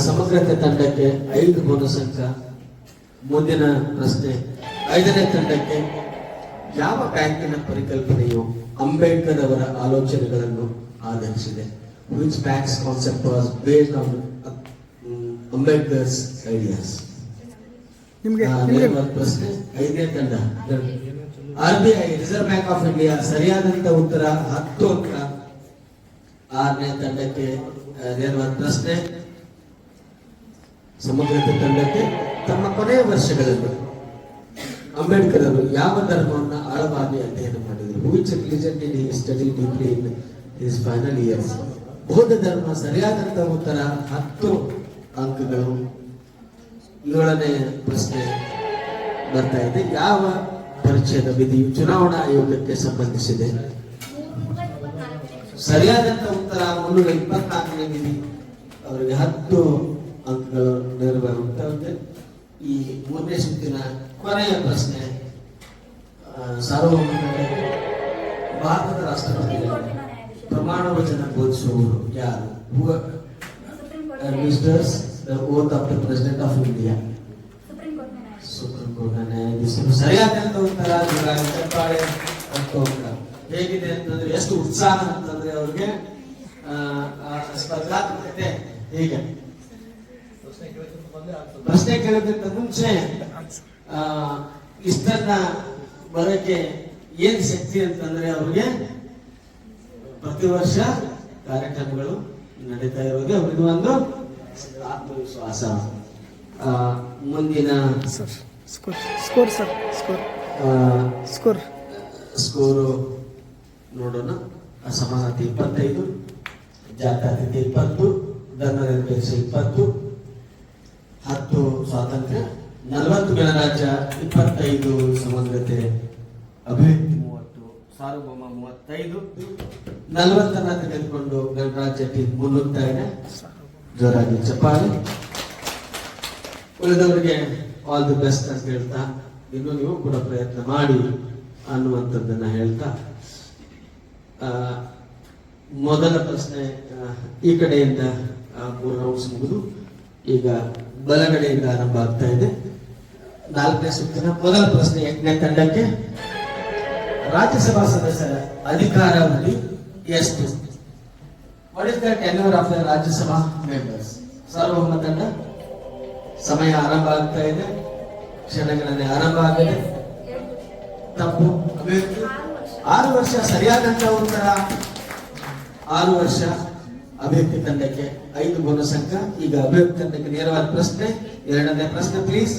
ಸಮಗ್ರತೆ ತಂಡಕ್ಕೆ 5 ಬೋನಸ್ ಅಂಕ. ಮುಂದಿನ ಪ್ರಶ್ನೆ 5ನೇ ತಂಡಕ್ಕೆ, ಯಾವ ಬ್ಯಾಂಕಿನ ಪರಿಕಲ್ಪನೆಯು ಅಂಬೇಡ್ಕರ್ ಅವರ ಆಲೋಚನೆಗಳನ್ನು ಆಧರಿಸಿದೆ? Which banks concept was based on Ambedkar's ideas? ನಿಮಗೆ ಪ್ರಶ್ನೆ 5ನೇ ತಂಡ RBI, Reserve Bank of India. ಸರಿಯಾದಂತ ಉತ್ತರ, 10 ಅಂಕ. 6ನೇ ತಂಡಕ್ಕೆ ನೇರವಾದ ಪ್ರಶ್ನೆ. ಸಮಗ್ರತೆ ತಂಡಕ್ಕೆ, ತಮ್ಮ ಕೊನೆಯ ವರ್ಷಗಳಲ್ಲಿ ಅಂಬೇಡ್ಕರ್ ಅವರು ಯಾವ ಧರ್ಮವನ್ನು ಆಳವಾಗಿ ಅಧ್ಯಯನ ಮಾಡಿದರು? Which religion did he study deeply in his final years? ಬೌದ್ಧ ಧರ್ಮ. ಸರಿಯಾದಂತ ಉತ್ತರ, 10 ಅಂಕಗಳು. 7ನೇ ಪ್ರಶ್ನೆ ಬರ್ತಾ ಇದೆ. ಯಾವ ಪರಿಚಯದ ವಿಧಿಯು ಚುನಾವಣಾ ಆಯೋಗಕ್ಕೆ ಸಂಬಂಧಿಸಿದೆ? ಸರಿಯಾದಂತ ಉತ್ತರ 324ನೇ ವಿಧಿ. ಅವರಿಗೆ 10 ಅಂಕಗಳು ನೆರವೇರುತ್ತದೆ. ಈ 3ನೇ ಸುತ್ತಿನ ಕೊನೆಯ ಪ್ರಶ್ನೆ. ಸಾರ್ವಭೌಮ ಭಾರತದ ರಾಷ್ಟ್ರಪತಿಗಳು ಪ್ರಮಾಣ ವಚನ ಬೋಧಿಸುವವರು ಯಾರು? Administers the oath of the President of India. Supreme court ನ್ಯಾಯಾಧೀಶರು. ಸರಿಯಾದಂತ ಉತ್ತರ, ಜೋರಾಗಿ ಚಪ್ಪಾಳೆ. 10 ಅಂಕ. ಹೇಗಿದೆ ಅಂತಂದ್ರೆ, ಎಷ್ಟು ಉತ್ಸಾಹ ಅಂತಂದ್ರೆ ಅವ್ರಿಗೆ ಸ್ಪರ್ಧಾತ್ಮಕತೆ. ಹೀಗೆ ಪ್ರಶ್ನೆ ಕೇಳೋದಕ್ಕಿಂತ ಮುಂಚೆ ಇಷ್ಟನ್ನ ಬರೋಕೆ ಏನ್ ಶಕ್ತಿ ಅಂತಂದ್ರೆ, ಅವ್ರಿಗೆ ಪ್ರತಿ ವರ್ಷ ಕಾರ್ಯಕ್ರಮಗಳು ನಡೀತಾ ಇರೋದು ಅವ್ರಿಗೆ ಒಂದು ಆತ್ಮವಿಶ್ವಾಸ. ಮುಂದಿನ ಸ್ಕೋರು ನೋಡೋಣ. ಅಸಮಾನತೆ 25, ಜಾತ್ಯತೀತ 20, ಧರ್ಮನಿರಪೇಕ್ಷ 20, 10 ಸ್ವಾತಂತ್ರ್ಯ, 40 ಗಣರಾಜ್ಯ, 25 ಸಮಗ್ರತೆ, ಅಭಿವ್ಯಕ್ತಿ 30, ಸಾರ್ವಭೌಮ 35. 40 ತೆಗೆದುಕೊಂಡು ಗಣರಾಜ್ಯ ಟೀಮ್ ಮುನ್ನುಗ್ತಾ ಇದೆ. ಜೋರಾಗಿ ಚಪ್ಪಾಳೆ. ಉಳಿದವರಿಗೆ ಆಲ್ ದಿ ಬೆಸ್ಟ್ ಅಂತ ಹೇಳ್ತಾ, ಇನ್ನು ನೀವು ಕೂಡ ಪ್ರಯತ್ನ ಮಾಡಿ ಅನ್ನುವಂಥದ್ದನ್ನ ಹೇಳ್ತಾ, ಮೊದಲ ಪ್ರಶ್ನೆ ಈ ಕಡೆಯಿಂದ 3 ರೌಂಡ್ಸ್ ಮುಗಿದು ಈಗ ಬಲಗಡೆಯಿಂದ ಆರಂಭ ಆಗ್ತಾ ಇದೆ. 4ನೇ ಸುತ್ತಿನ ಮೊದಲ ಪ್ರಶ್ನೆ 8ನೇ ತಂಡಕ್ಕೆ. ರಾಜ್ಯಸಭಾ ಸದಸ್ಯರ ಅಧಿಕಾರಾವಧಿ ಎಷ್ಟು? What is the tenure of the Rajya Sabha members? ಸಾರ್ವಭೌಮ ತಂಡ. ಸಮಯ ಆರಂಭ ಆಗ್ತಾ ಇದೆ. ಕ್ಷಣಗಣನೆ ಆರಂಭ ಆಗಿದೆ. ತಪ್ಪು. ಅಭಿವ್ಯಕ್ತಿ 6 ವರ್ಷ ಸರಿಯಾದಂತ ಉತ್ತರ. 6 ವರ್ಷ ಅಭಿವ್ಯಕ್ತಿ ತಂಡಕ್ಕೆ 5 ಬೋನಸ್ ಅಂಕ. ಈಗ ಅಭಿವ್ಯಕ್ತಿ ತಂಡಕ್ಕೆ ನೇರವಾದ ಪ್ರಶ್ನೆ. ಎರಡನೇ ಪ್ರಶ್ನೆ ಪ್ಲೀಸ್.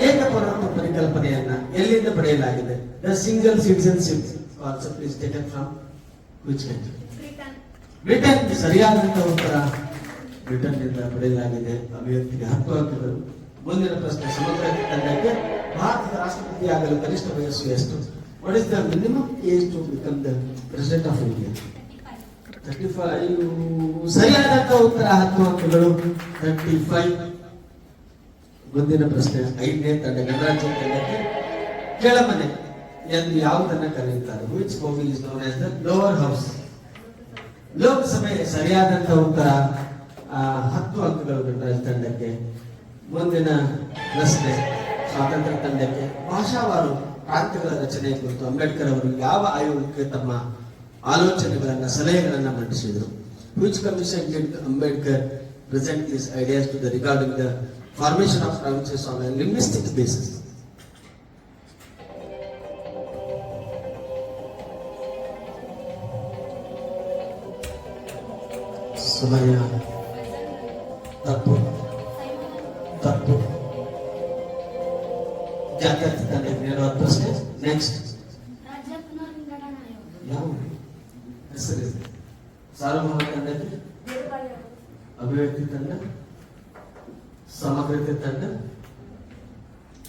ಏಕಪೌರತ್ವ ಪರಿಕಲ್ಪನೆಯನ್ನ ಎಲ್ಲಿಂದ ಪಡೆಯಲಾಗಿದೆ? The single citizenship concept is taken from which country? Britain. ಸರಿಯಾದಂತ ಉತ್ತರ. ಬ್ರಿಟನ್ ನಿಂದ ಪಡೆಯಲಾಗಿದೆ. ಅಭಿವ್ಯಕ್ತಿಗೆ 10 ಅಂಕಗಳು. ಮುಂದಿನ ಪ್ರಶ್ನೆ ಸಮಗ್ರ ತಂಡಕ್ಕೆ. ಭಾರತದ ರಾಷ್ಟ್ರಪತಿ ಆಗಲು ಕನಿಷ್ಠ ವಯಸ್ಸು ಎಷ್ಟು? What is the minimum age to become the president of India? 35. ಸರಿಯಾದಂತ ಉತ್ತರ 10 ಅಂಕಗಳು. 35. ಮುಂದಿನ ಪ್ರಶ್ನೆ 5ನೇ ತಂಡ ಗಣರಾಜ್ಯ ತಂಡಕ್ಕೆ. ಕೆಳಮನೆ ಎಂದು ಯಾವುದನ್ನ ಕರೆಯುತ್ತಾರೆ? Which body is known as the lower house? Lok Sabha. ಸರಿಯಾದಂತ ಉತ್ತರ. 10 ಅಂಕಗಳು ಗಣರಾಜ್ಯ ತಂಡಕ್ಕೆ. ಮುಂದಿನ ಪ್ರಶ್ನೆ ಸ್ವಾತಂತ್ರ್ಯ ತಂಡಕ್ಕೆ. ಭಾಷಾವಾರು ಪ್ರಾಂತ್ಯಗಳ ರಚನೆ ಕುರಿತು ಅಂಬೇಡ್ಕರ್ ಅವರು ಯಾವ ಆಯೋಗಕ್ಕೆ ತಮ್ಮ ಆಲೋಚನೆಗಳನ್ನ ಸಲಹೆಗಳನ್ನ ಮಂಡಿಸಿದರು? Which commission did Ambedkar present this ideas to the regarding the formation of provinces on a linguistic basis? ಸಮಯ. ತಪ್ಪು. ತಪ್ಪು. ಜಾತ್ಯತೀತ ತಂಡಕ್ಕೆ ನೇರವಾದ ಪ್ರಶ್ನೆ. ನೆಕ್ಸ್ಟ್. ರಾಜ್ಯ ಪುನರ್ವಿಂಗಡಣಾ ಆಯೋಗ. ಯಾವ ಹೆಸರಿದೆ? ಸಾರ್ವಭೌಮ ತಂಡಕ್ಕೆ. ಅಭಿವ್ಯಕ್ತಿ ತಂಡ. ಸಮಗ್ರತೆ ತಂಡ.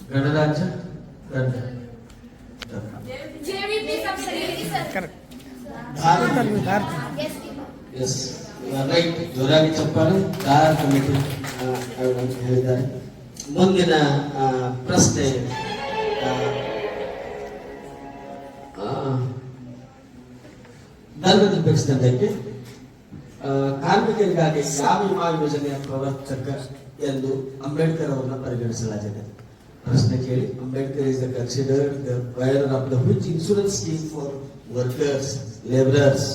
ಗಣರಾಜ್ಯ ತಂಡ. ಕರೆಕ್ಟ್. ಭಾರತ. Yes, right. ಜೋರಾಗಿ ಚಪ್ಪಾಳೆ. ಧಾರ್ ಕಮಿಟಿ ಹೇಳಿದ್ದಾರೆ. ಮುಂದಿನ ಪ್ರಶ್ನೆ ಧರ್ಮದ ಬೆಕ್ಸ್ ತಂಡಕ್ಕೆ. ಕಾರ್ಮಿಕರಿಗಾಗಿ ಯಾವ ವಿಮಾ ಯೋಜನೆಯ ಪ್ರವರ್ತಕ ಎಂದು ಅಂಬೇಡ್ಕರ್ ಅವರನ್ನ ಪರಿಗಣಿಸಲಾಗಿದೆ? ಪ್ರಶ್ನೆ ಕೇಳಿ. Ambedkar is considered the wirer of the which insurance scheme for workers, labourers?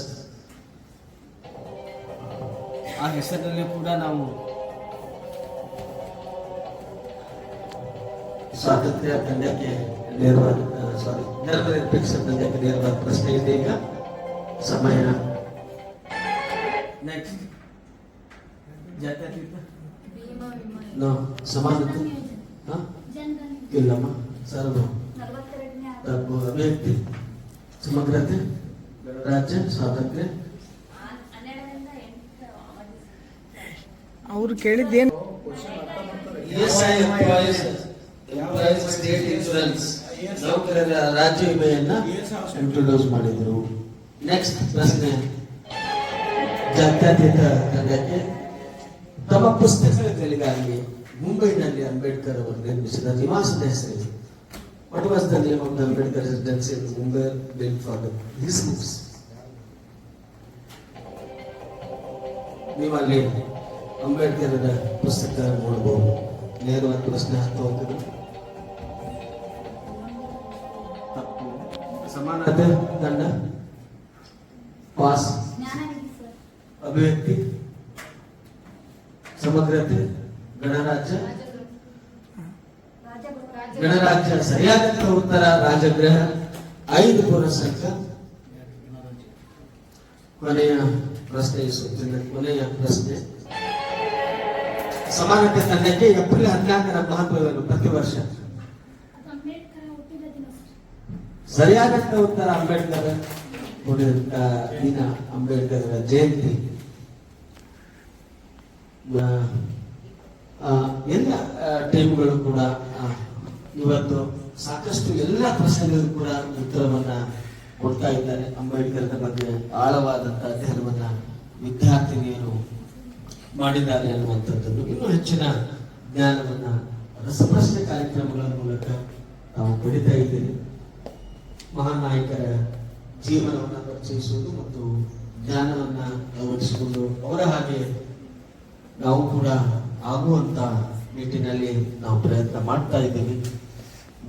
ಆ ಹೆಸರಿನಲ್ಲಿ ಕೂಡ ನಾವು ಸ್ವಾತಂತ್ರ್ಯ ತಂಡಕ್ಕೆ ನೇರವಾದ ಧರ್ಮನಿರಪೇಕ್ಷ ತಂಡಕ್ಕೆ ನೇರವಾದ ಪ್ರಶ್ನೆ ಇದೆ. ಈಗ ಸಮಯ. ನೆಕ್ಸ್ಟ್. ಜಾತ್ಯತೀತ. ನೋ. ಸಮಾನತೆ. ಇಲ್ಲಮ್ಮ. ಸಾರ್ವಭೌಮ. ತಪ್ಪು. ಅಭಿವ್ಯಕ್ತಿ. ಸಮಗ್ರತೆ. ಗಣರಾಜ್ಯ. ಸ್ವಾತಂತ್ರ್ಯ. ಅವ್ರು ಕೇಳಿದ್ದೇನು? ಸ್ಟೇಟ್ ಇನ್ಶೂರೆನ್ಸ್ ನೌಕರರ ರಾಜ್ಯ ವಿಮೆಯನ್ನ ಇಂಟ್ರೊಡ್ಯೂಸ್ ಮಾಡಿದ್ರು. ನೆಕ್ಸ್ಟ್ ಪ್ರಶ್ನೆ ಜಾತ್ಯತೀತ ತಂಡಕ್ಕೆ. ತಮ್ಮ ಪುಸ್ತಕಗಳಿಗಾಗಿ ಮುಂಬೈನಲ್ಲಿ ಅಂಬೇಡ್ಕರ್ ಅವರು ನಿರ್ಮಿಸಿದ ನಿವಾಸದ ಹೆಸರಿದೆ. What was the name of the Ambedkar residency in Mumbai built for his books? ನೀವಲ್ಲಿ ಅಂಬೇಡ್ಕರ್ ಪುಸ್ತಕ ನೋಡಬಹುದು. ನೇರವಾದ ಪ್ರಶ್ನೆ 10 ಅಂಕಗಳು. ತಪ್ಪು. ಸಮಾನತೆ ತಂಡ. ಪಾಸ್. ಅಭಿವ್ಯಕ್ತಿ. ಸಮಗ್ರತೆ. ಗಣರಾಜ್ಯ. ಗಣರಾಜ್ಯ. ಸರಿಯಾದಂತ ಉತ್ತರ. ರಾಜಗೃಹ. 5 ಬೋನಸ್ ಅಂಕ. ಕೊನೆಯ ಪ್ರಶ್ನೆ ಸುತ್ತಿನ ಕೊನೆಯ ಪ್ರಶ್ನೆ. ಸಮಾನತೆ ತಂಡಕ್ಕೆ ಏಪ್ರಿಲ್ 14ರ ಮಹತ್ವವನ್ನು ಪ್ರತಿ ವರ್ಷ. ಸರಿಯಾದಂತ ಉತ್ತರ. ಅಂಬೇಡ್ಕರ್ ದಿನ, ಅಂಬೇಡ್ಕರ್ ಜಯಂತಿ. ಎಲ್ಲ ಟೀಮ್ಗಳು ಕೂಡ ಇವತ್ತು ಸಾಕಷ್ಟು ಎಲ್ಲ ಪ್ರಶ್ನೆಗಳು ಕೂಡ ಉತ್ತರವನ್ನ ಕೊಡ್ತಾ ಇದ್ದಾರೆ. ಅಂಬೇಡ್ಕರ್ ಬಗ್ಗೆ ಆಳವಾದಂತಹ ಅಧ್ಯಯನವನ್ನ ವಿದ್ಯಾರ್ಥಿನಿಯರು ಮಾಡಿದ್ದಾರೆ ಅನ್ನುವಂಥದ್ದನ್ನು, ಇನ್ನೂ ಹೆಚ್ಚಿನ ಜ್ಞಾನವನ್ನ ರಸಪ್ರಶ್ನೆ ಕಾರ್ಯಕ್ರಮಗಳ ಮೂಲಕ ನಾವು ಪಡಿತಾ ಇದ್ದೇವೆ. ಮಹಾನ್ ನಾಯಕರ ಜೀವನವನ್ನು ಪರಿಚಯಿಸುವುದು ಮತ್ತು ಜ್ಞಾನವನ್ನ ಅಳವಡಿಸಿಕೊಂಡು ಅವರ ಹಾಗೆ ನಾವು ಕೂಡ ಆಗುವಂತ ನಿಟ್ಟಿನಲ್ಲಿ ನಾವು ಪ್ರಯತ್ನ ಮಾಡ್ತಾ ಇದ್ದೇವೆ.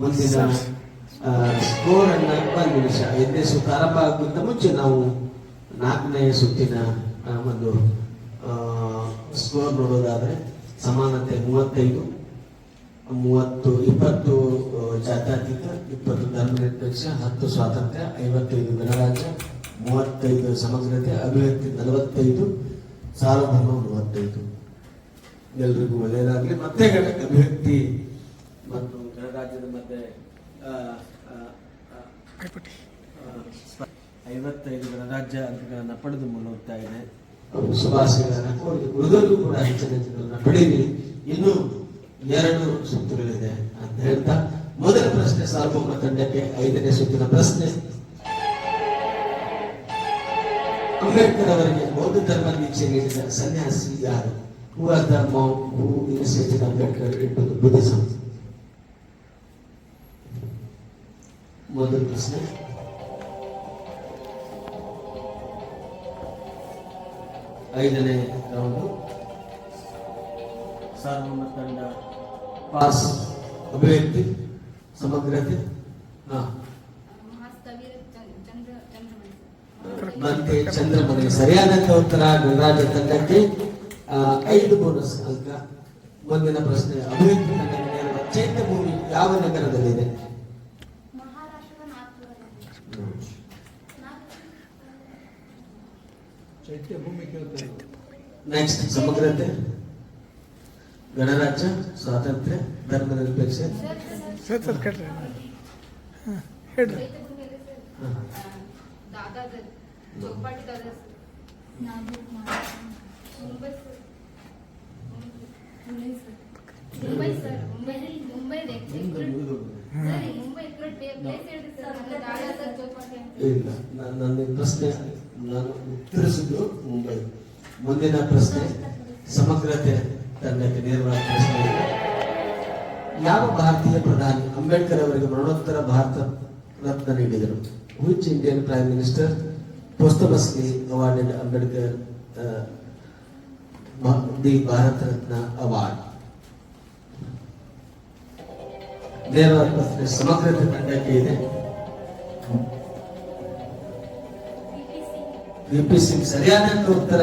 ಮುಂದಿನ ಸ್ಕೋರ್ ಅನ್ನ 1 ನಿಮಿಷ 5ನೇ ಸುತ್ತು ಆರಂಭ ಆಗುವಂತ ಮುಂಚೆ ನಾವು 4ನೇ ಸುತ್ತಿನ ಒಂದು ಸ್ಕೋರ್ ನೋಡೋದಾದ್ರೆ ಸಮಾನತೆ 35, 20 ಜಾತ್ಯತೀತ, 20 ಧರ್ಮನಿರಪೇಕ್ಷ, 10 ಸ್ವಾತಂತ್ರ್ಯ, 55 ಗಣರಾಜ್ಯ, 35 ಸಮಗ್ರತೆ, ಅಭಿವ್ಯಕ್ತಿ 45, ಸಾರ್ವಭೌಮ 35. ಎಲ್ರಿಗೂ ಒಳ್ಳೆಯದಾಗಲಿ. ಮತ್ತೆ ಅಭಿವ್ಯಕ್ತಿ ಮತ್ತು ಗಣರಾಜ್ಯದ ಮಧ್ಯೆ 55 ಗಣರಾಜ್ಯ ಅಂಕಗಳನ್ನು ಪಡೆದು ಮುನ್ನುಗ್ತಾ ಇದೆ. ಶುಭಾಶಯಗಳನ್ನು ಕೋರಿ ಉಳಿದವರಿಗೂ ಕೂಡ ಹೆಚ್ಚಿನ ಅಂಕಗಳನ್ನು ಪಡೆಯಿರಿ. ಇನ್ನೂ 2 ಸುತ್ತುಗಳಿದೆ ಅಂತ ಹೇಳ್ತಾ, ಮೊದಲ ಪ್ರಶ್ನೆ ಸಾರ್ವಭೌಮ ತಂಡಕ್ಕೆ 5ನೇ ಸುತ್ತಿನ ಪ್ರಶ್ನೆ. ಅಂಬೇಡ್ಕರ್ ಅವರಿಗೆ ಬೌದ್ಧ ಧರ್ಮ ದೀಕ್ಷೆ ನೀಡಿದ ಸನ್ಯಾಸಿ ಯಾರು? Who was the monk who initiated Ambedkar into the Buddhism? ಮೊದಲ ಪ್ರಶ್ನೆ. ಐದನೇ ರೌಂಡು. ಸಾರ್ವಭೌಮ ತಂಡ ಪಾಸ್. ಅಭಿವ್ಯಕ್ತಿ, ಸಮಗ್ರತೆ, ಮತ್ತೆ ಚಂದ್ರಮಣಿ. ಸರಿಯಾದಂತ ಉತ್ತರ ಗಣರಾಜ್ಯ ತಂಡಕ್ಕೆ 5 ಬೋನಸ್ ಅಂಕ. ಮುಂದಿನ ಪ್ರಶ್ನೆ. ಅಭಿವೃದ್ಧಿ ತಂಡಕ್ಕೆ ಚೈತ್ಯಭೂಮಿ ಯಾವ ನಗರದಲ್ಲಿದೆ? ನೆಕ್ಸ್ಟ್. ಸಮಗ್ರತೆ, ಗಣರಾಜ್ಯ, ಸ್ವಾತಂತ್ರ್ಯ, ಧರ್ಮನಿರಪೇಕ್ಷ. ಹೇಳ್ರಿ. ಇಲ್ಲ, ನನ್ನ ಪ್ರಶ್ನೆ ನಾನು ಉತ್ತರಿಸಿದ್ದು ಮುಂಬೈ. ಮುಂದಿನ ಪ್ರಶ್ನೆ ಸಮಗ್ರತೆ ತಂಡಕ್ಕೆ ನೇರವಾದ ಪ್ರಶ್ನೆ. ಯಾವ ಭಾರತೀಯ ಪ್ರಧಾನಿ ಅಂಬೇಡ್ಕರ್ ಅವರಿಗೆ ಮರಣೋತ್ತರ ಭಾರತ ರತ್ನ ನೀಡಿದರು? Which Indian Prime Minister posthumously awarded Ambedkar the Bharat Ratna Award? ನೇರವಾದ ಪ್ರಶ್ನೆ ಸಮಗ್ರತೆ ತಂಡಕ್ಕೆ ಇದೆ. VP ಸಿಂಗ್ ಸರಿಯಾದಂತ ಉತ್ತರ.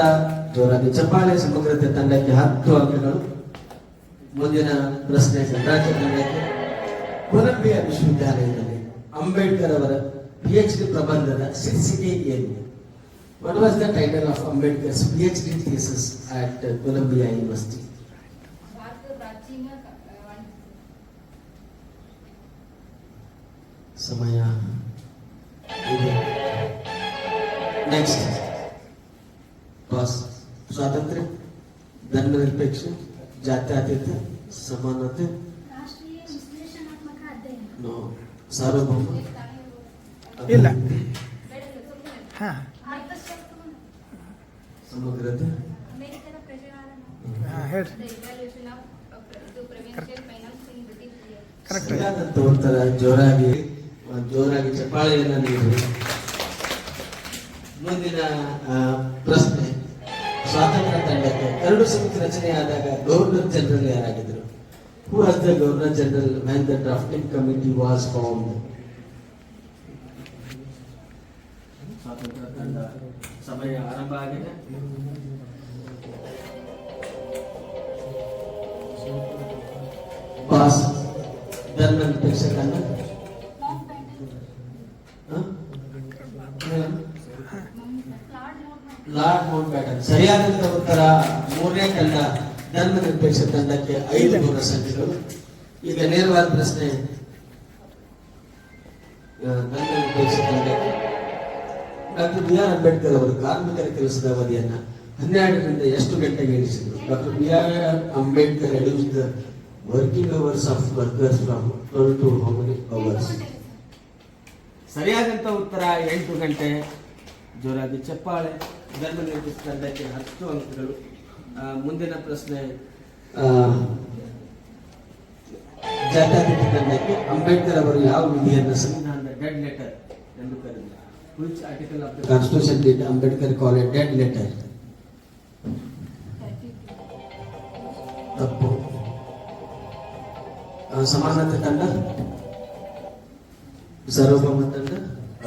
ಜೋರಾಗಿ ಚಪ್ಪಾಳೆ. ಸಮಗ್ರತೆ ತಂಡಕ್ಕೆ 10 ಅಂಕಗಳು. ಮುಂದಿನ ಪ್ರಶ್ನೆ ಗಣರಾಜ್ಯ ತಂಡಕ್ಕೆ. ಕೊಲಂಬಿಯಾ ವಿಶ್ವವಿದ್ಯಾಲಯದಲ್ಲಿ ಅಂಬೇಡ್ಕರ್ ಅವರ PhD ಪ್ರಬಂಧದ ಶೀರ್ಷಿಕೆ ಏನು? What was the title of Ambedkar's PhD thesis at Columbia University? ಸಮಯ ಇದೆ. ನೆಕ್ಸ್ಟ್. ಪಾಸ್. ಸ್ವಾತಂತ್ರ್ಯ, ಧರ್ಮನಿರಪೇಕ್ಷ, ಜಾತ್ಯತೀತ, ಸಮಾನತೆ, ನೋ, ಸಾರ್ವಭೌಮ, ಇಲ್ಲ. ಹಾ, ಸಮಗ್ರತೆ. ಹೇಳ್ರಿ. ಕರೆಕ್ಟ್. ಸರಿಯಾದಂತ ಉತ್ತರ. ಜೋರಾಗಿ ಚಪ್ಪಾಳೆಯನ್ನು ನೀಡಿ. ಮುಂದಿನ ಪ್ರಶ್ನೆ ಸ್ವಾತಂತ್ರ್ಯ ತಂಡಕ್ಕೆ. 2 ಸಮಿತಿ ರಚನೆಯಾದಾಗ ಗವರ್ನರ್ ಜನರಲ್ ಯಾರಾಗಿದ್ದರು? Who was the Governor General when the drafting committee was formed? ಸ್ವಾತಂತ್ರ್ಯ ತಂಡ ಸಮಯ ಆರಂಭ ಆಗಿದೆ. ಪಾಸ್. ಧರ್ಮನಿರಪೇಕ್ಷ ತಂಡ. Lord Mount baton. ಸರಿಯಾದಂತ ಉತ್ತರ. 3ನೇ ತಂಡ ಧರ್ಮನಿರಪೇಕ್ಷ ತಂಡಕ್ಕೆ 5 ಬೋನಸ್ ಅಂಕಗಳು. ಈಗ ನೇರವಾದ ಪ್ರಶ್ನೆ ಧರ್ಮನಿರಪೇಕ್ಷ ತಂಡಕ್ಕೆ. ಡಾಕ್ಟರ್ ಬಿ ಆರ್ ಅಂಬೇಡ್ಕರ್ ಅವರು ಕಾರ್ಮಿಕರ ಕೆಲಸದ ಅವಧಿಯನ್ನ 12ರಿಂದ ಎಷ್ಟು ಗಂಟೆಗೆ ಇಳಿಸಿದರು? Doctor B R Ambedkar reduced the working hours of workers from 12 to how many hours? ಸರಿಯಾದಂತ ಉತ್ತರ 8 ಗಂಟೆ. ಜೋರಾಗಿ ಚಪ್ಪಾಳೆ. ಧರ್ಮನಿರಪೇಕ್ಷ ತಂಡಕ್ಕೆ 10 ಅಂಕಗಳು. ಮುಂದಿನ ಪ್ರಶ್ನೆ ಜಾತ್ಯತೀತ ತಂಡಕ್ಕೆ. ಅಂಬೇಡ್ಕರ್ ಅವರು ಯಾವ ವಿಧಿಯನ್ನು ಸಂವಿಧಾನದ ಡೆಡ್ ಲೆಟರ್ ಎಂದು ಕರೆದರು? Which article of the Constitution did Ambedkar call a dead letter? ತಪ್ಪು. ಸಮಾನತೆ ತಂಡ, ಸಾರ್ವಭೌಮ ತಂಡ,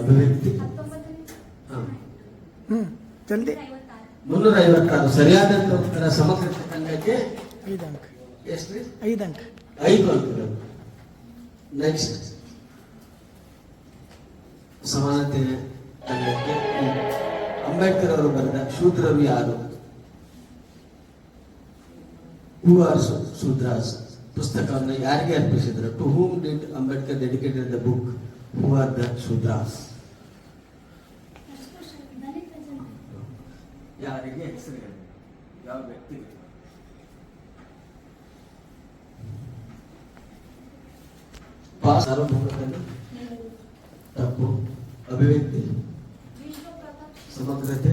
ಅಭಿವ್ಯಕ್ತಿ. ಜಲ್ದಿ. 356. ಸರಿಯಾದಂತ ಉತ್ತರ. ಸಮಗ್ರತೆ ತಂಡಕ್ಕೆ 5 ಅಂಕ. ಎಷ್ಟು? 5 ಅಂಕ. 5 ಅಂಕಗಳು. ನೆಕ್ಸ್ಟ್ ಸಮಾನತೆ ತಂಡಕ್ಕೆ ಅಂಬೇಡ್ಕರ್ ಅವರು ಬರೆದ ಶೂದ್ರರು ಯಾರು, ಹೂ ಆರ್ ಶೂದ್ರಾಸ್ ಪುಸ್ತಕವನ್ನು ಯಾರಿಗೆ ಅರ್ಪಿಸಿದರು? To whom did Ambedkar dedicated the book who are the Shudras? ಯಾರಿಗೆ ಹೆಸರುಗಳು, ಯಾವ ವ್ಯಕ್ತಿಗಳು? ಸಾರ್ವಭೌಮತೆಯನ್ನು ತಪ್ಪು. ಅಭಿವ್ಯಕ್ತಿ, ಸಮಗ್ರತೆ,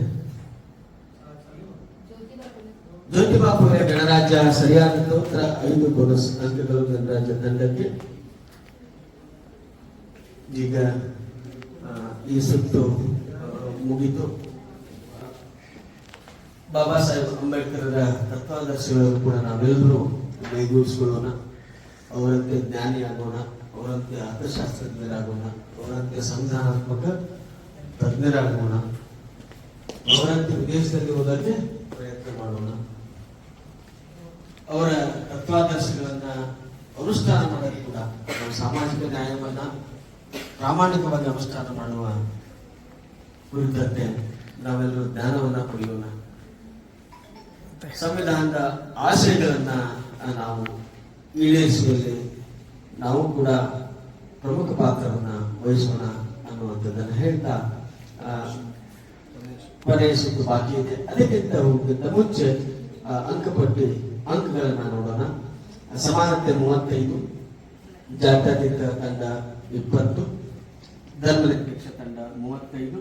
ಜ್ಯೋತಿಬಾ ಫುಲೆ ಗಣರಾಜ್ಯ ಸರಿಯಾದ ಉತ್ತರ. 5 ಬೋನಸ್ ಅಂಕಗಳು ಗಣರಾಜ್ಯ ತಂಡಕ್ಕೆ. ಈಗ ಈ ಸುತ್ತು ಮುಗಿತು. ಬಾಬಾ ಸಾಹೇಬ್ ಅಂಬೇಡ್ಕರ್ ತತ್ವಾದರ್ಶಿಗಳು ಕೂಡ ನಾವೆಲ್ಲರೂ ಮೈಗೂಡಿಸಿಕೊಳ್ಳೋಣ. ಅವರಂತೆ ಜ್ಞಾನಿ ಆಗೋಣ, ಅವರಂತೆ ಅರ್ಥಶಾಸ್ತ್ರಜ್ಞರಾಗೋಣ, ಅವರಂತೆ ಸಂವಿಧಾನಾತ್ಮಕ ತಜ್ಞರಾಗೋಣ, ಅವರಂತೆ ವಿದೇಶದಲ್ಲಿ ಹೋದಕ್ಕೆ ಪ್ರಯತ್ನ ಮಾಡೋಣ. ಅವರ ತತ್ವಾದರ್ಶಗಳನ್ನ ಅನುಷ್ಠಾನ ಮಾಡೋದು ಕೂಡ ನಾವು ಸಾಮಾಜಿಕ ನ್ಯಾಯವನ್ನ ಪ್ರಾಮಾಣಿಕವಾಗಿ ಅನುಷ್ಠಾನ ಮಾಡುವ ಕುರಿತಂತೆ ನಾವೆಲ್ಲರೂ ಜ್ಞಾನವನ್ನ ಪಡೆಯೋಣ. ಸಂವಿಧಾನದ ಆಶಯಗಳನ್ನ ನಾವು ಈಡೇರಿಸುವಲ್ಲಿ ನಾವು ಕೂಡ ಪ್ರಮುಖ ಪಾತ್ರವನ್ನ ವಹಿಸೋಣ ಅನ್ನುವಂಥದ್ದನ್ನು ಹೇಳ್ತಾ ಕೊನೆಯ ಸುತ್ತು ಬಾಕಿ ಇದೆ. ಅದಕ್ಕಿಂತ ಮುಂಚೆ ಅಂಕಗಳನ್ನ ನೋಡೋಣ. ಸಮಾನತೆ 35, ಜಾತ್ಯತೀತ ತಂಡ 20, ಧರ್ಮನಿರಪೇಕ್ಷ ತಂಡ 35,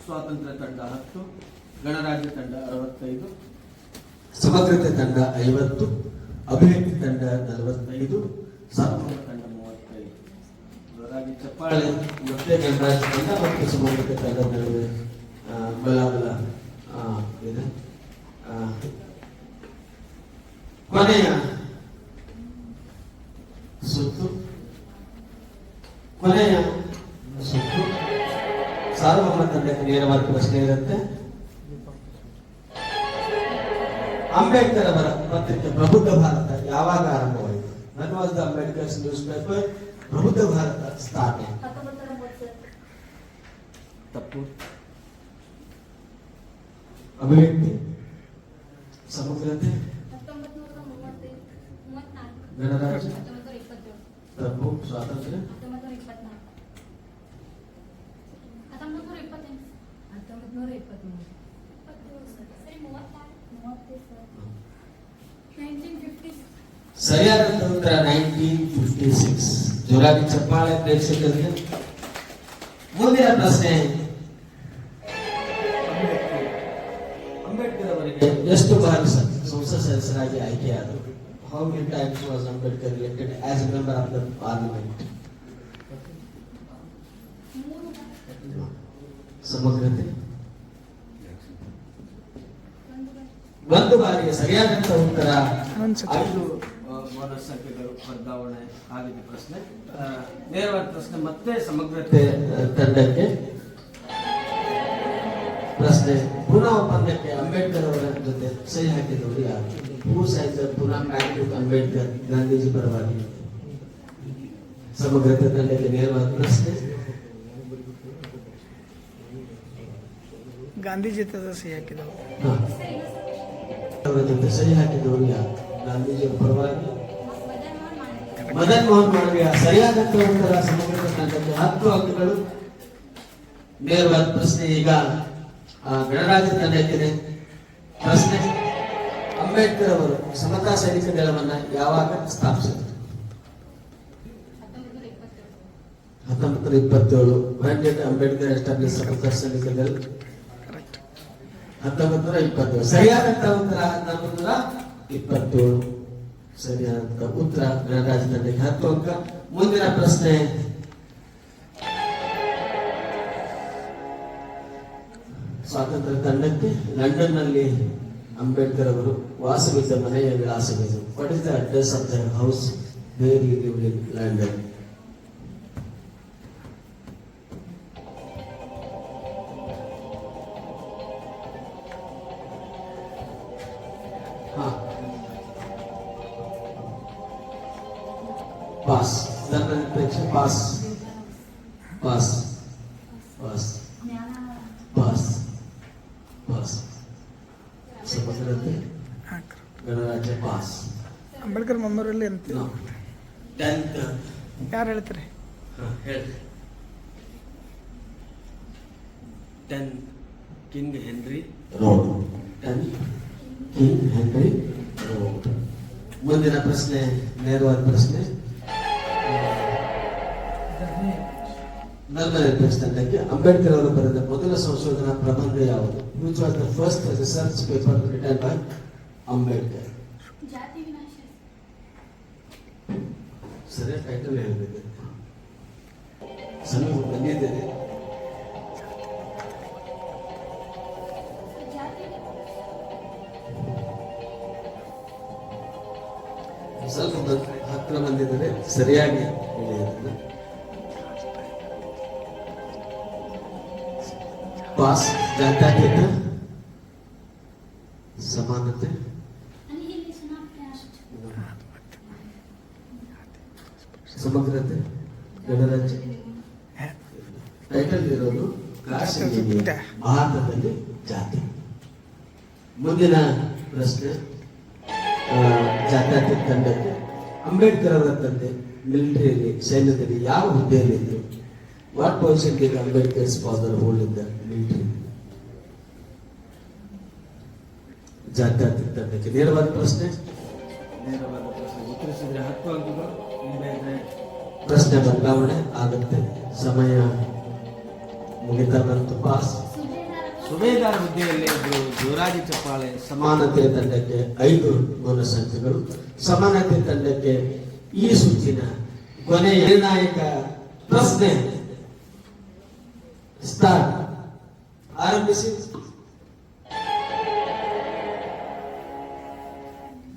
ಸ್ವಾತಂತ್ರ್ಯ ತಂಡ 10, ಗಣರಾಜ್ಯ ತಂಡ 65, ಸಮಗ್ರತೆ ತಂಡ 50, ಅಭಿವ್ಯಕ್ತಿ ತಂಡ 45, ಸಾರ್ವಭೌಮ ತಂಡ 35. ಹಾಗಾಗಿ ಚಪ್ಪಾಳೆ ಮತ್ತೆ ಗಣರಾಜ್ಯ ತಂಡ ಮತ್ತು ಸಮಗ್ರತೆ ತಂಡ ನಡುವೆ ಬಲಾಬಲ ಇದೆ. ಕೊನೆಯ ಸುತ್ತು ಸಾರ್ವಭೌಮ ತಂಡಕ್ಕೆ ನೇರವಾದ ಪ್ರಶ್ನೆ ಇರುತ್ತೆ. ಅಂಬೇಡ್ಕರ್ ಅವರ ಪತ್ರಿಕೆ ಪ್ರಬುದ್ಧ ಭಾರತ ಯಾವಾಗ ಆರಂಭವಾಯಿತು? When was the Ambedkar's newspaper ಪ್ರಬುದ್ಧ ಭಾರತ ಸ್ಥಾಪನೆ? ತಪ್ಪು. ಅಭಿವ್ಯಕ್ತಿ, ಸಮಗ್ರತೆ, ಗಣರಾಜ್ಯ ತಪ್ಪು. ಸ್ವಾತಂತ್ರ್ಯ 1956. ಸರಿಯಾದ ಉತ್ತರ 1956. ಜೋರಾಗಿ ಚಪ್ಪಾಳೆ ಪ್ರೇಕ್ಷಕರಿಗೆ. ಮುಂದಿನ ಪ್ರಶ್ನೆ, ಅಂಬೇಡ್ಕರ್ ಅವರಿಗೆ ಎಷ್ಟು ಬಾರಿ ಸಂಸತ್ ಸದಸ್ಯರಾಗಿ ಆಯ್ಕೆಯಾದರು? How many times was Ambedkar elected as a member of the parliament? ಸಮಗ್ರತೆ 1 ಬಾರಿಗೆ ಸರಿಯಾದಂತ ಉತ್ತರ. 5 ಬೋನಸ್ ಸಂಖ್ಯೆಗಳು ವರ್ಗಾವಣೆ ಆಗಿದೆ. ಪ್ರಶ್ನೆ ನೇರವಾದ ಪ್ರಶ್ನೆ ಮತ್ತೆ ಸಮಗ್ರತೆ ತಂಡಕ್ಕೆ. ಪ್ರಶ್ನೆ, ಪುನಾ ಒಪ್ಪಂದಕ್ಕೆ ಅಂಬೇಡ್ಕರ್ ಅವರ ಜೊತೆ ಸಹಿ ಹಾಕಿದವರು ಯಾರು? Who signs Poona pact with Ambedkar Gandhiji ಪರವಾಗಿ. ಸಮಗ್ರತೆ ತಂಡಕ್ಕೆ ನೇರವಾದ ಪ್ರಶ್ನೆ. ಗಾಂಧೀಜಿ ಸಹಿ ಹಾಕಿದವರು ಅವರ ಜೊತೆ ಸಹಿ ಹಾಕಿದವರು ಯಾರು? ಗಾಂಧೀಜಿಯ ಪರವಾಗಿ ಮದನ್ ಮೋಹನ್ ಮಾಳವೀಯ. ಸರಿಯಾದಂತ ಉತ್ತರ. ಸಮಗ್ರತೆ ತಂಡಕ್ಕೆ 10 ಅಂಕಗಳು. ನೇರವಾದ ಪ್ರಶ್ನೆ ಈಗ ಗಣರಾಜ್ಯ ತಂಡಕ್ಕಿದೆ. ಪ್ರಶ್ನೆ, ಅಂಬೇಡ್ಕರ್ ಅವರು ಸಮತಾ ಸೈನಿಕ ದಳವನ್ನ ಯಾವಾಗ ಸ್ಥಾಪಿಸಿದರು? 1927. When did Ambedkar establish ಸಮತಾ ಸೈನಿಕ ದಳ? 1927. ಸರಿಯಾದಂತ ಉತ್ತರ 1927. ಸರಿಯಾದಂತ ಉತ್ತರ. ಗಣರಾಜ್ಯ ತಂಡಕ್ಕೆ 10 ಅಂಕ. ಮುಂದಿನ ಪ್ರಶ್ನೆ, ಸ್ವಾತಂತ್ರ್ಯ ತಂಡಕ್ಕೆ ಲಂಡನ್ ನಲ್ಲಿ ಅಂಬೇಡ್ಕರ್ ಅವರು ವಾಸವಿದ್ದ ಮನೆಯ ವಿಳಾಸವೇನು? What is the address of the house where you live in London? Pass pass pass pass pass ಸಮಗ್ರತೆ ಹಾಂ ಗಣರಾಜ್ಯ ಪಾಸ್. ಅಂಬೇಡ್ಕರ್ ಮೆಮೋರಿಯಲ್ ಅಂತ 10th ಯಾರು ಹೇಳ್ತಾರೆ? ಹೇಳಿ. 10 king henry road. 10 king henry road. ಮುಂದಿನ ಪ್ರಶ್ನೆ ನೇರವಾದ ಪ್ರಶ್ನೆ. ನರ್ಮದೆ ತಂಡಕ್ಕೆ ಅಂಬೇಡ್ಕರ್ ಅವರು ಬರೆದ ಮೊದಲ ಸಂಶೋಧನಾ ಪ್ರಬಂಧ ಯಾವುದು? Which was the first research paper written by Ambedkar? ಜಾತಿ ವಿನಾಶ. ಸರಿಯಾದ ಟೈಟಲ್ ಹೇಳಬೇಕು. ಸಮಯ ಬಂದಿದ್ದೇನೆ. ಜಾತಿ ಸ್ವಲ್ಪ ಹತ್ರ ಬಂದಿದ್ದಾರೆ, ಸರಿಯಾಗಿ ಹೇಳಿ ಅದನ್ನ. ಪಾಸ್ ಜಾತ್ಯತೀತ ಸಮಾನತೆ ಅನಿಹಿಲೇಷನ್ ಆಫ್ ಕ್ಯಾಸ್ಟ್. ಸಮಗ್ರತೆ ಗಣರಾಜ್ಯ. ಟೈಟಲ್ ಇರೋದು ಕಾಸ್ಟ್ ಇಂಡಿಯಾ, ಭಾರತದಲ್ಲಿ ಜಾತಿ. ಮುಂದಿನ ಪ್ರಶ್ನೆ ಜಾತ್ಯತೀತ ತಂಡಕ್ಕೆ ಅಂಬೇಡ್ಕರ್ ಅವರ ತಂದೆ ಮಿಲಿಟರಿಯಲ್ಲಿ ಸೈನ್ಯದಲ್ಲಿ ಯಾವ ಹುದ್ದೆಯಲ್ಲಿದ್ದರು? What position did Ambedkar's father hold in the military? ಜಾತ್ಯತೀತ ತಂಡಕ್ಕೆ ನೇರವಾದ ಪ್ರಶ್ನೆ. ಉತ್ತರಿಸಿದ್ರೆ 10 ಅಂಕಗಳು. ಪ್ರಶ್ನೆ ಬದಲಾವಣೆ ಆಗುತ್ತೆ. ಸಮಯ ಮುಗಿತಾ ಬಂತು. ಪಾಸ್. ಸುಬೇದಾರ ಹುದ್ದೆಯಲ್ಲಿ ಇದ್ರು ಜೋರಾಗಿ ಚಪ್ಪಾಳೆ. ಸಮಾನತೆ ತಂಡಕ್ಕೆ 5 ಬೋನಸ್ ಅಂಕಗಳು. ಸಮಾನತೆ ತಂಡಕ್ಕೆ ಈ ಸುತ್ತಿನ ಕೊನೆಯ ನಿರ್ಣಾಯಕ ಪ್ರಶ್ನೆ. ಸ್ಟಾರ್ಟ್. ಆರಂಭಿಸಿ.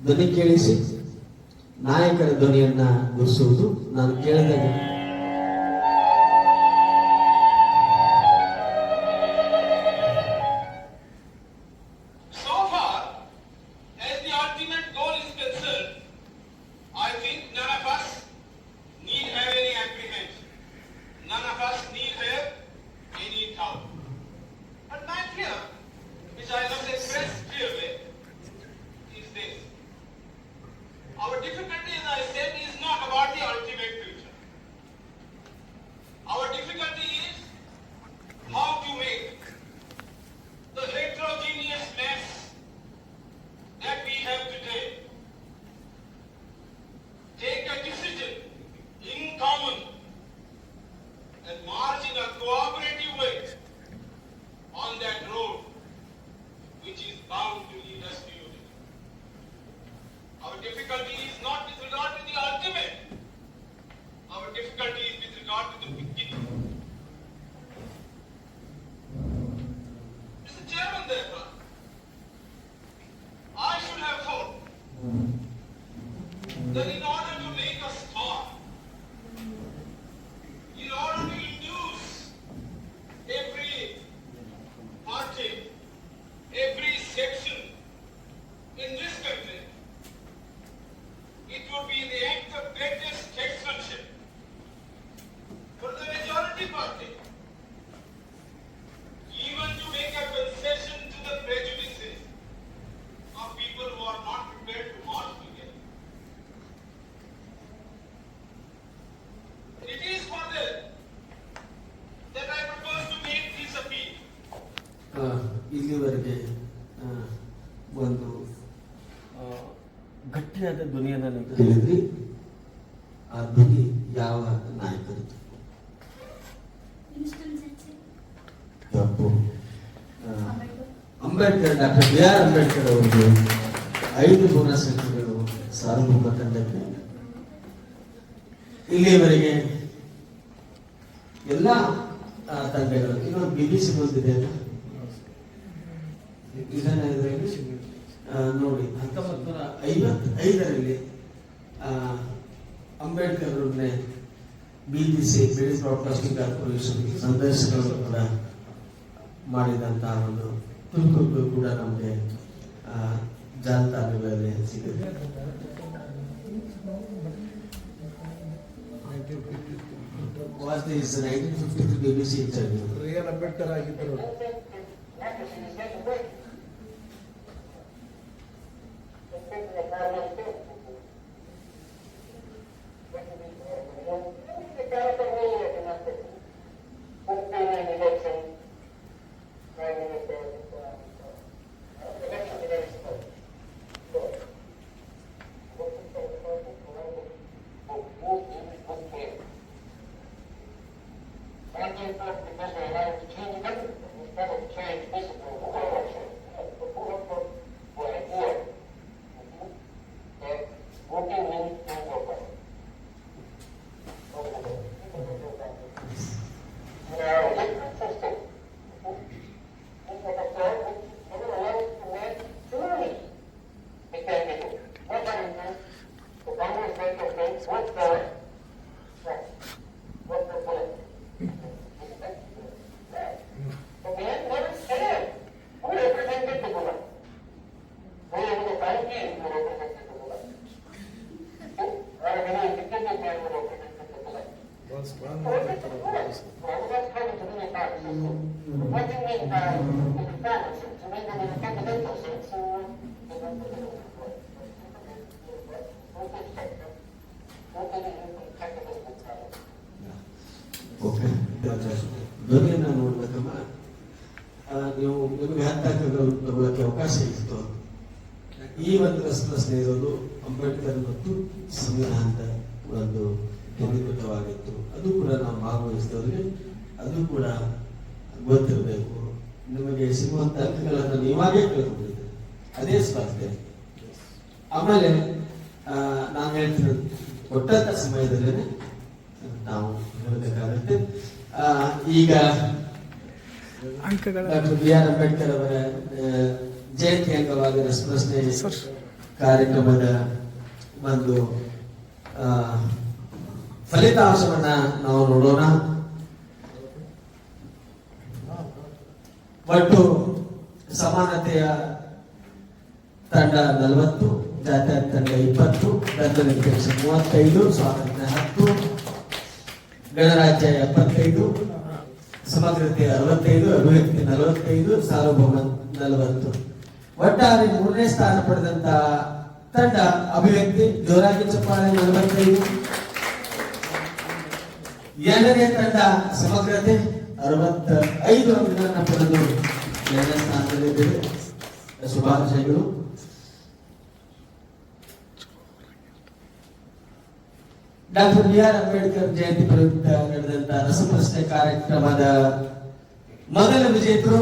ಧ್ವನಿ ಕೇಳಿಸಿ. ನಾಯಕರ ಧ್ವನಿಯನ್ನ ಗುರುಸುವುದು. ನಾನು ಕೇಳಿದಾಗ So far, as the ultimate goal is concerned, I think none of us need have any apprehension. None of us need have any doubt. But my fear, which I must express clearly, is this. Our difficulty, as I said, is not about the ultimate future. Our difficulty is how to make the heterogeneous mess that we have today take a decision in common and march in a cooperative way on that road which is bound to lead us to unity. Our difficulty is not with regard to the ultimate. Our difficulty is with regard to the beginning. Mr. Chairman, therefore, I should have thought that in order to make us smart, in order to induce every party, every section in this country, it would be the act of greatest statesmanship for the majority party even to make a concession to the prejudices of people who are not prepared to march together. It is for them that I propose to make this appeal. ಇಲ್ಲಿವರೆಗೆ ಒಂದು ಗಟ್ಟಿಯಾದ ಧ್ವನಿಯನ್ನು ನೀವು ಕೇಳಿದ್ರಿ. ಆ ಧ್ವನಿ ಯಾವ ನಾಯಕರು? ಇನ್ಸ್ಟನ್ ಚರ್ಚೆ. ತಪ್ಪು. ಅಂಬೇಡ್ಕರ್, ಡಾಕ್ಟರ್ BR ಅಂಬೇಡ್ಕರ್ ಅವರಿಗೆ 5 ಬೋನಸ್ ಅಂಕಗಳು ಸಾರ್ವಭೌಮ ತಂಡಕ್ಕೆ. ಇಲ್ಲಿಯವರೆಗೆ ಎಲ್ಲ ತಂಡಗಳು ಇನ್ನೊಂದು BBC ಬಂದಿದೆ ಅಲ್ಲ, ಇದನ್ನ ಇದರಲ್ಲಿ ನೋಡಿ 1955ರಲ್ಲಿ ಅಂಬೇಡ್ಕರ್ ಅವ್ರನ್ನೇ BBC ಬ್ರಿಟಿಷ್ ಬ್ರಾಡ್ಕಾಸ್ಟಿಂಗ್ ಕಾರ್ಪೊರೇಷನ್ ಸಂದರ್ಶನಗಳು ಕೂಡ ಮಾಡಿದಂತಹ ಒಂದು ತುಣುಕು ಕೂಡ ನಮಗೆ ಜಾಲತಾಣಗಳಲ್ಲಿ ಸಿಗುತ್ತೆ. was this 1953 BBC interview. Real Ambedkar ಆಗಿದ್ದರು. ಓಕೆ, ಧ್ವನಿಯನ್ನ ನೋಡ್ಬೇಕಮ್ಮ. ನೀವು ನಿಮಗೆ ತಗೊಳ್ಳಕ್ಕೆ ಅವಕಾಶ ಇತ್ತು. ಈ ಒಂದು ರಸಪ್ರಶ್ನೆ ಇರೋದು ಅಂಬೇಡ್ಕರ್ ಮತ್ತು ಸಂವಿಧಾನದ ಒಂದು ಕೇಂದ್ರೀಕೃತವಾಗಿತ್ತು. ಅದು ಕೂಡ ನಾವು ಭಾಗವಹಿಸಿದವರಿಗೆ ಅದು ಕೂಡ ಗೊತ್ತಿರಬೇಕು. ನಿಮಗೆ ಸಿಗುವಂತ ಅಂಕಗಳನ್ನು ನೀವಾಗೇ ಕೇಳ್ಕೊಂಡಿದ್ದೀರಿ, ಅದೇ ಸ್ಪರ್ಧೆ. ಆಮೇಲೆ ನಾನು ಹೇಳ್ತೀನಿ, ಕೊಟ್ಟಂತ ಸಮಯದಲ್ಲೇ ನಾವು ಹೇಳಬೇಕಾಗುತ್ತೆ. ಈಗ ಡಾಕ್ಟರ್ ಬಿ ಆರ್ ಅಂಬೇಡ್ಕರ್ ಅವರ ಜಯಂತಿ ಅಂಗವಾಗಿ ರಸಪ್ರಶ್ನೆ ಕಾರ್ಯಕ್ರಮದ ಒಂದು ಫಲಿತಾಂಶವನ್ನ ನಾವು ನೋಡೋಣ. ಒಟ್ಟು ಸಮಾನತೆಯ ತಂಡ 40, ಜಾತ್ಯತೀತ ತಂಡ 20, ಧರ್ಮನಿರಪೇಕ್ಷ 35, ಸ್ವಾತಂತ್ರ್ಯ 10, ಗಣರಾಜ್ಯ 75, ಸಮಗ್ರತೆ 65, ಅಭಿವ್ಯಕ್ತಿ 45, ಸಾರ್ವಭೌಮ 40. ಒಟ್ಟಾರೆ 3ನೇ ಸ್ಥಾನ ಪಡೆದಂತ ತಂಡ ಅಭಿವ್ಯಕ್ತಿ, ಜೋರಾಗಿ ಚಪ್ಪಾಳೆ 45. 2ನೇ ತಂಡ ಸಮಗ್ರತೆ 65 ಅಂಕಗಳನ್ನು ಪಡೆದು 2ನೇ ಸ್ಥಾನದಲ್ಲಿದೆ. ಶುಭಾಶಯಗಳು. Doctor B R Ambedkar Jayanti ಪ್ರಯುಕ್ತ ನಡೆದಂತ ರಸಪ್ರಶ್ನೆ ಕಾರ್ಯಕ್ರಮದ ಮೊದಲ ವಿಜೇತರು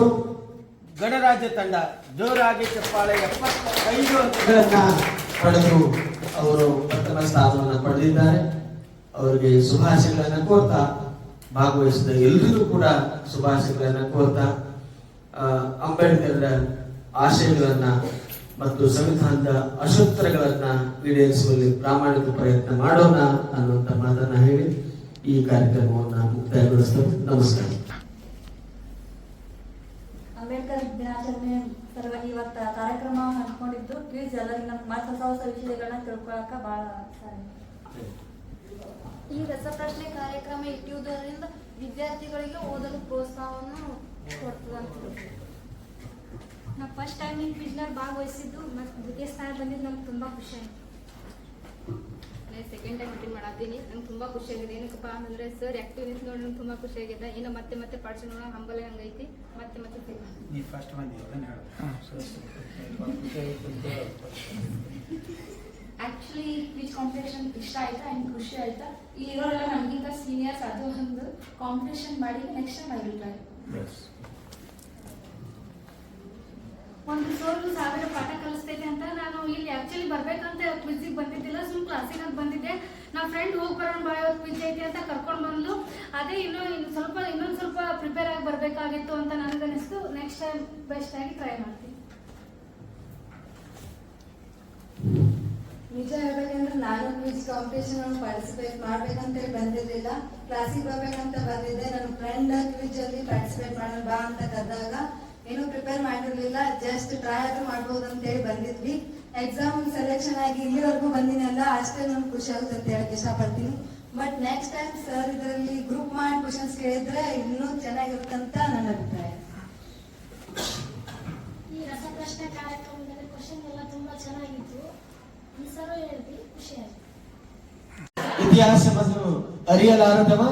ಗಣರಾಜ್ಯ ತಂಡ. ಜೋರಾಗಿ ಚಪ್ಪಾಳೆ 75 ಅಂಕಗಳನ್ನ ಪಡೆದು ಅವರು ಪ್ರಥಮ ಸ್ಥಾನವನ್ನು ಪಡೆದಿದ್ದಾರೆ. ಅವರಿಗೆ ಶುಭಾಶಯಗಳನ್ನ ಕೋರ್ತಾ, ಭಾಗವಹಿಸಿದ ಎಲ್ಲರಿಗೂ ಕೂಡ ಶುಭಾಶಯಗಳನ್ನ ಕೋರ್ತಾ, ಅಂಬೇಡ್ಕರ್ ಆಶಯಗಳನ್ನ ಮತ್ತು ಸಂವಿಧಾನದ ಅಶೋತ್ತರಗಳನ್ನ ಈಡೇರಿಸುವಲ್ಲಿ ಪ್ರಾಮಾಣಿಕ ಪ್ರಯತ್ನ ಮಾಡೋಣ ಅನ್ನುವಂತ ಮಾತನ್ನ ಹೇಳಿ ಈ ಕಾರ್ಯಕ್ರಮವನ್ನು ಮುಕ್ತಾಯಗೊಳಿಸ್ತೇವೆ. ನಮಸ್ಕಾರ. ಅಂಬೇಡ್ಕರ್ ದಿನಾಚರಣೆ ಸಲುವಾಗಿ ಇವತ್ತು ಕಾರ್ಯಕ್ರಮ ಹಮ್ಮಿಕೊಂಡಿದ್ದು ಪ್ಲೀಸ್ ಎಲ್ಲರಿಗೂ ನಮ್ಮ ಮತ್ತೆ ಹೊಸ ವಿಷಯಗಳನ್ನ ತಿಳ್ಕೊಳಕ ಬಹಳ ಈ ರಸಪ್ರಶ್ನೆ ಕಾರ್ಯಕ್ರಮ ಇಟ್ಟುವುದರಿಂದ ವಿದ್ಯಾರ್ಥಿಗಳಿಗೆ ಓದಲು ಪ್ರೋತ್ಸಾಹವನ್ನು ಕೊಡ್ತದೆ ಅಂತ. ನಾ ಫಸ್ಟ್ ಟೈಮ್ ಈ ಕ್ವಿಜ್ನಲ್ಲಿ ಭಾಗವಹಿಸಿದ್ದು ಮತ್ತು ದ್ವಿತೀಯ ಸ್ಥಾನ ಬಂದಿದ್ದು ನಮ್ಗೆ ತುಂಬ ಖುಷಿ ಆಯಿತು. ನಾನು ಸೆಕೆಂಡ್ ಟೈಮ್ ಅಟೆಂಡ್ ಮಾಡತ್ತೀನಿ. ನಂಗೆ ತುಂಬ ಖುಷಿಯಾಗಿದೆ. ಏನಕ್ಕಪ್ಪ ಅಂದರೆ ಸರ್ ಆ್ಯಕ್ಟಿವ್ನೆಸ್ ನೋಡಿ ನಂಗೆ ತುಂಬ ಖುಷಿಯಾಗಿದೆ. ಇನ್ನು ಮತ್ತೆ ಮತ್ತೆ ಪಾಠ ನೋಡೋ ಹಂಬಲ ಹಂಗೈತಿ. ಮತ್ತೆ ಮತ್ತೆ ನೀ ಫಸ್ಟ್ ಆ್ಯಕ್ಚುಲಿ ಕ್ವಿಜ್ ಕಾಂಪಿಟೇಷನ್ ಇಷ್ಟ ಆಯ್ತು ಆ್ಯಂಡ್ ಖುಷಿ ಆಯ್ತು. ಇಲ್ಲಿರೋರೆಲ್ಲ ನಮಗಿಂತ ಸೀನಿಯರ್ಸ್, ಅದು ಒಂದು ಕಾಂಪಿಟೇಷನ್ ಮಾಡಿ next time I will try. ಒಂದು ಸೋಲು 1000 ಪಾಠ ಕಲಿಸ್ತೈತೆ ಅಂತ ನಾನು ಇಲ್ಲಿ ಆಕ್ಚುಲಿ ಬರ್ಬೇಕಂತ ಕ್ವಿಜ್ಗೆ ಬಂದಿದ್ದಿಲ್ಲ, ಸುಮ್ ಕ್ಲಾಸಿಗೆ ಅಂತ ಬಂದಿದ್ದೆ. ನಮ್ಮ ಫ್ರೆಂಡ್ ಹೋಗಿ ಬರೋಣ ಬಾಯ್ ಅವ್ರು ಕ್ವಿಜ್ ಐತಿ ಅಂತ ಕರ್ಕೊಂಡು ಬಂದ್ಲು. ಅದೇ ಇನ್ನೊಂದು ಸ್ವಲ್ಪ ಪ್ರಿಪೇರ್ ಆಗಿ ಬರಬೇಕಾಗಿತ್ತು ಅಂತ ನನಗನ್ನಿಸ್ತು. ನೆಕ್ಸ್ಟ್ ಟೈಮ್ ಬೆಸ್ಟ್ ಆಗಿ ಟ್ರೈ ಮಾಡ್ತೀನಿ. ನಿಜ ಹೇಳ್ಬೇಕಂದ್ರೆ ನಾನು ಕ್ವಿಜ್ ಕಾಂಪಿಟೇಷನ್ ಪಾರ್ಟಿಸಿಪೇಟ್ ಮಾಡ್ಬೇಕಂತೇಳಿ ಬಂದಿರ್ಲಿಲ್ಲ. ಕ್ಲಾಸಿಗೆ ಬರ್ಬೇಕಂತ ಬಂದಿದ್ದೆ. ನನ್ನ ಫ್ರೆಂಡ್ ಕ್ವಿಜ್ ಅಲ್ಲಿ ಪಾರ್ಟಿಸಿಪೇಟ್ ಮಾಡೋಣ ಬಾ ಅಂತ ಕರೆದಾಗ ಏನು ಪ್ರಿಪೇರ್ ಮಾಡಿರ್ಲಿಲ್ಲ, ಜಸ್ಟ್ ಟ್ರೈ ಆದ್ರೂ ಮಾಡ್ಬೋದು ಅಂತ ಹೇಳಿ ಬಂದಿದ್ವಿ. ಎಕ್ಸಾಮ್ ಸೆಲೆಕ್ಷನ್ ಆಗಿ ಇಲ್ಲಿವರೆಗೂ ಬಂದಿನಲ್ಲ, ಅಷ್ಟೇ ನಮ್ಗೆ ಖುಷಿ ಆಗುತ್ತೆ ಅಂತ ಹೇಳಕ್ ಇಷ್ಟಪಡ್ತೀನಿ. ಬಟ್ ನೆಕ್ಸ್ಟ್ ಟೈಮ್ ಸರ್ ಇದರಲ್ಲಿ ಗ್ರೂಪ್ ಮಾಡಿ ಕ್ವಶನ್ಸ್ ಕೇಳಿದ್ರೆ ಇನ್ನೂ ಚೆನ್ನಾಗಿರುತ್ತಂತ ನನ್ನ ಅಭಿಪ್ರಾಯ. ಈ ರಸಪ್ರಶ್ನೆ ಕಾರ್ಯಕ್ರಮದಲ್ಲಿ ಕ್ವಶನ್ ಎಲ್ಲ ತುಂಬಾ ಚೆನ್ನಾಗಿತ್ತು, ಆನ್ಸರು ಹೇಳ್ತಿ, ಖುಷಿ ಆಯ್ತು. ಇತಿಹಾಸವನ್ನು ಅರಿಯಲಾರದವ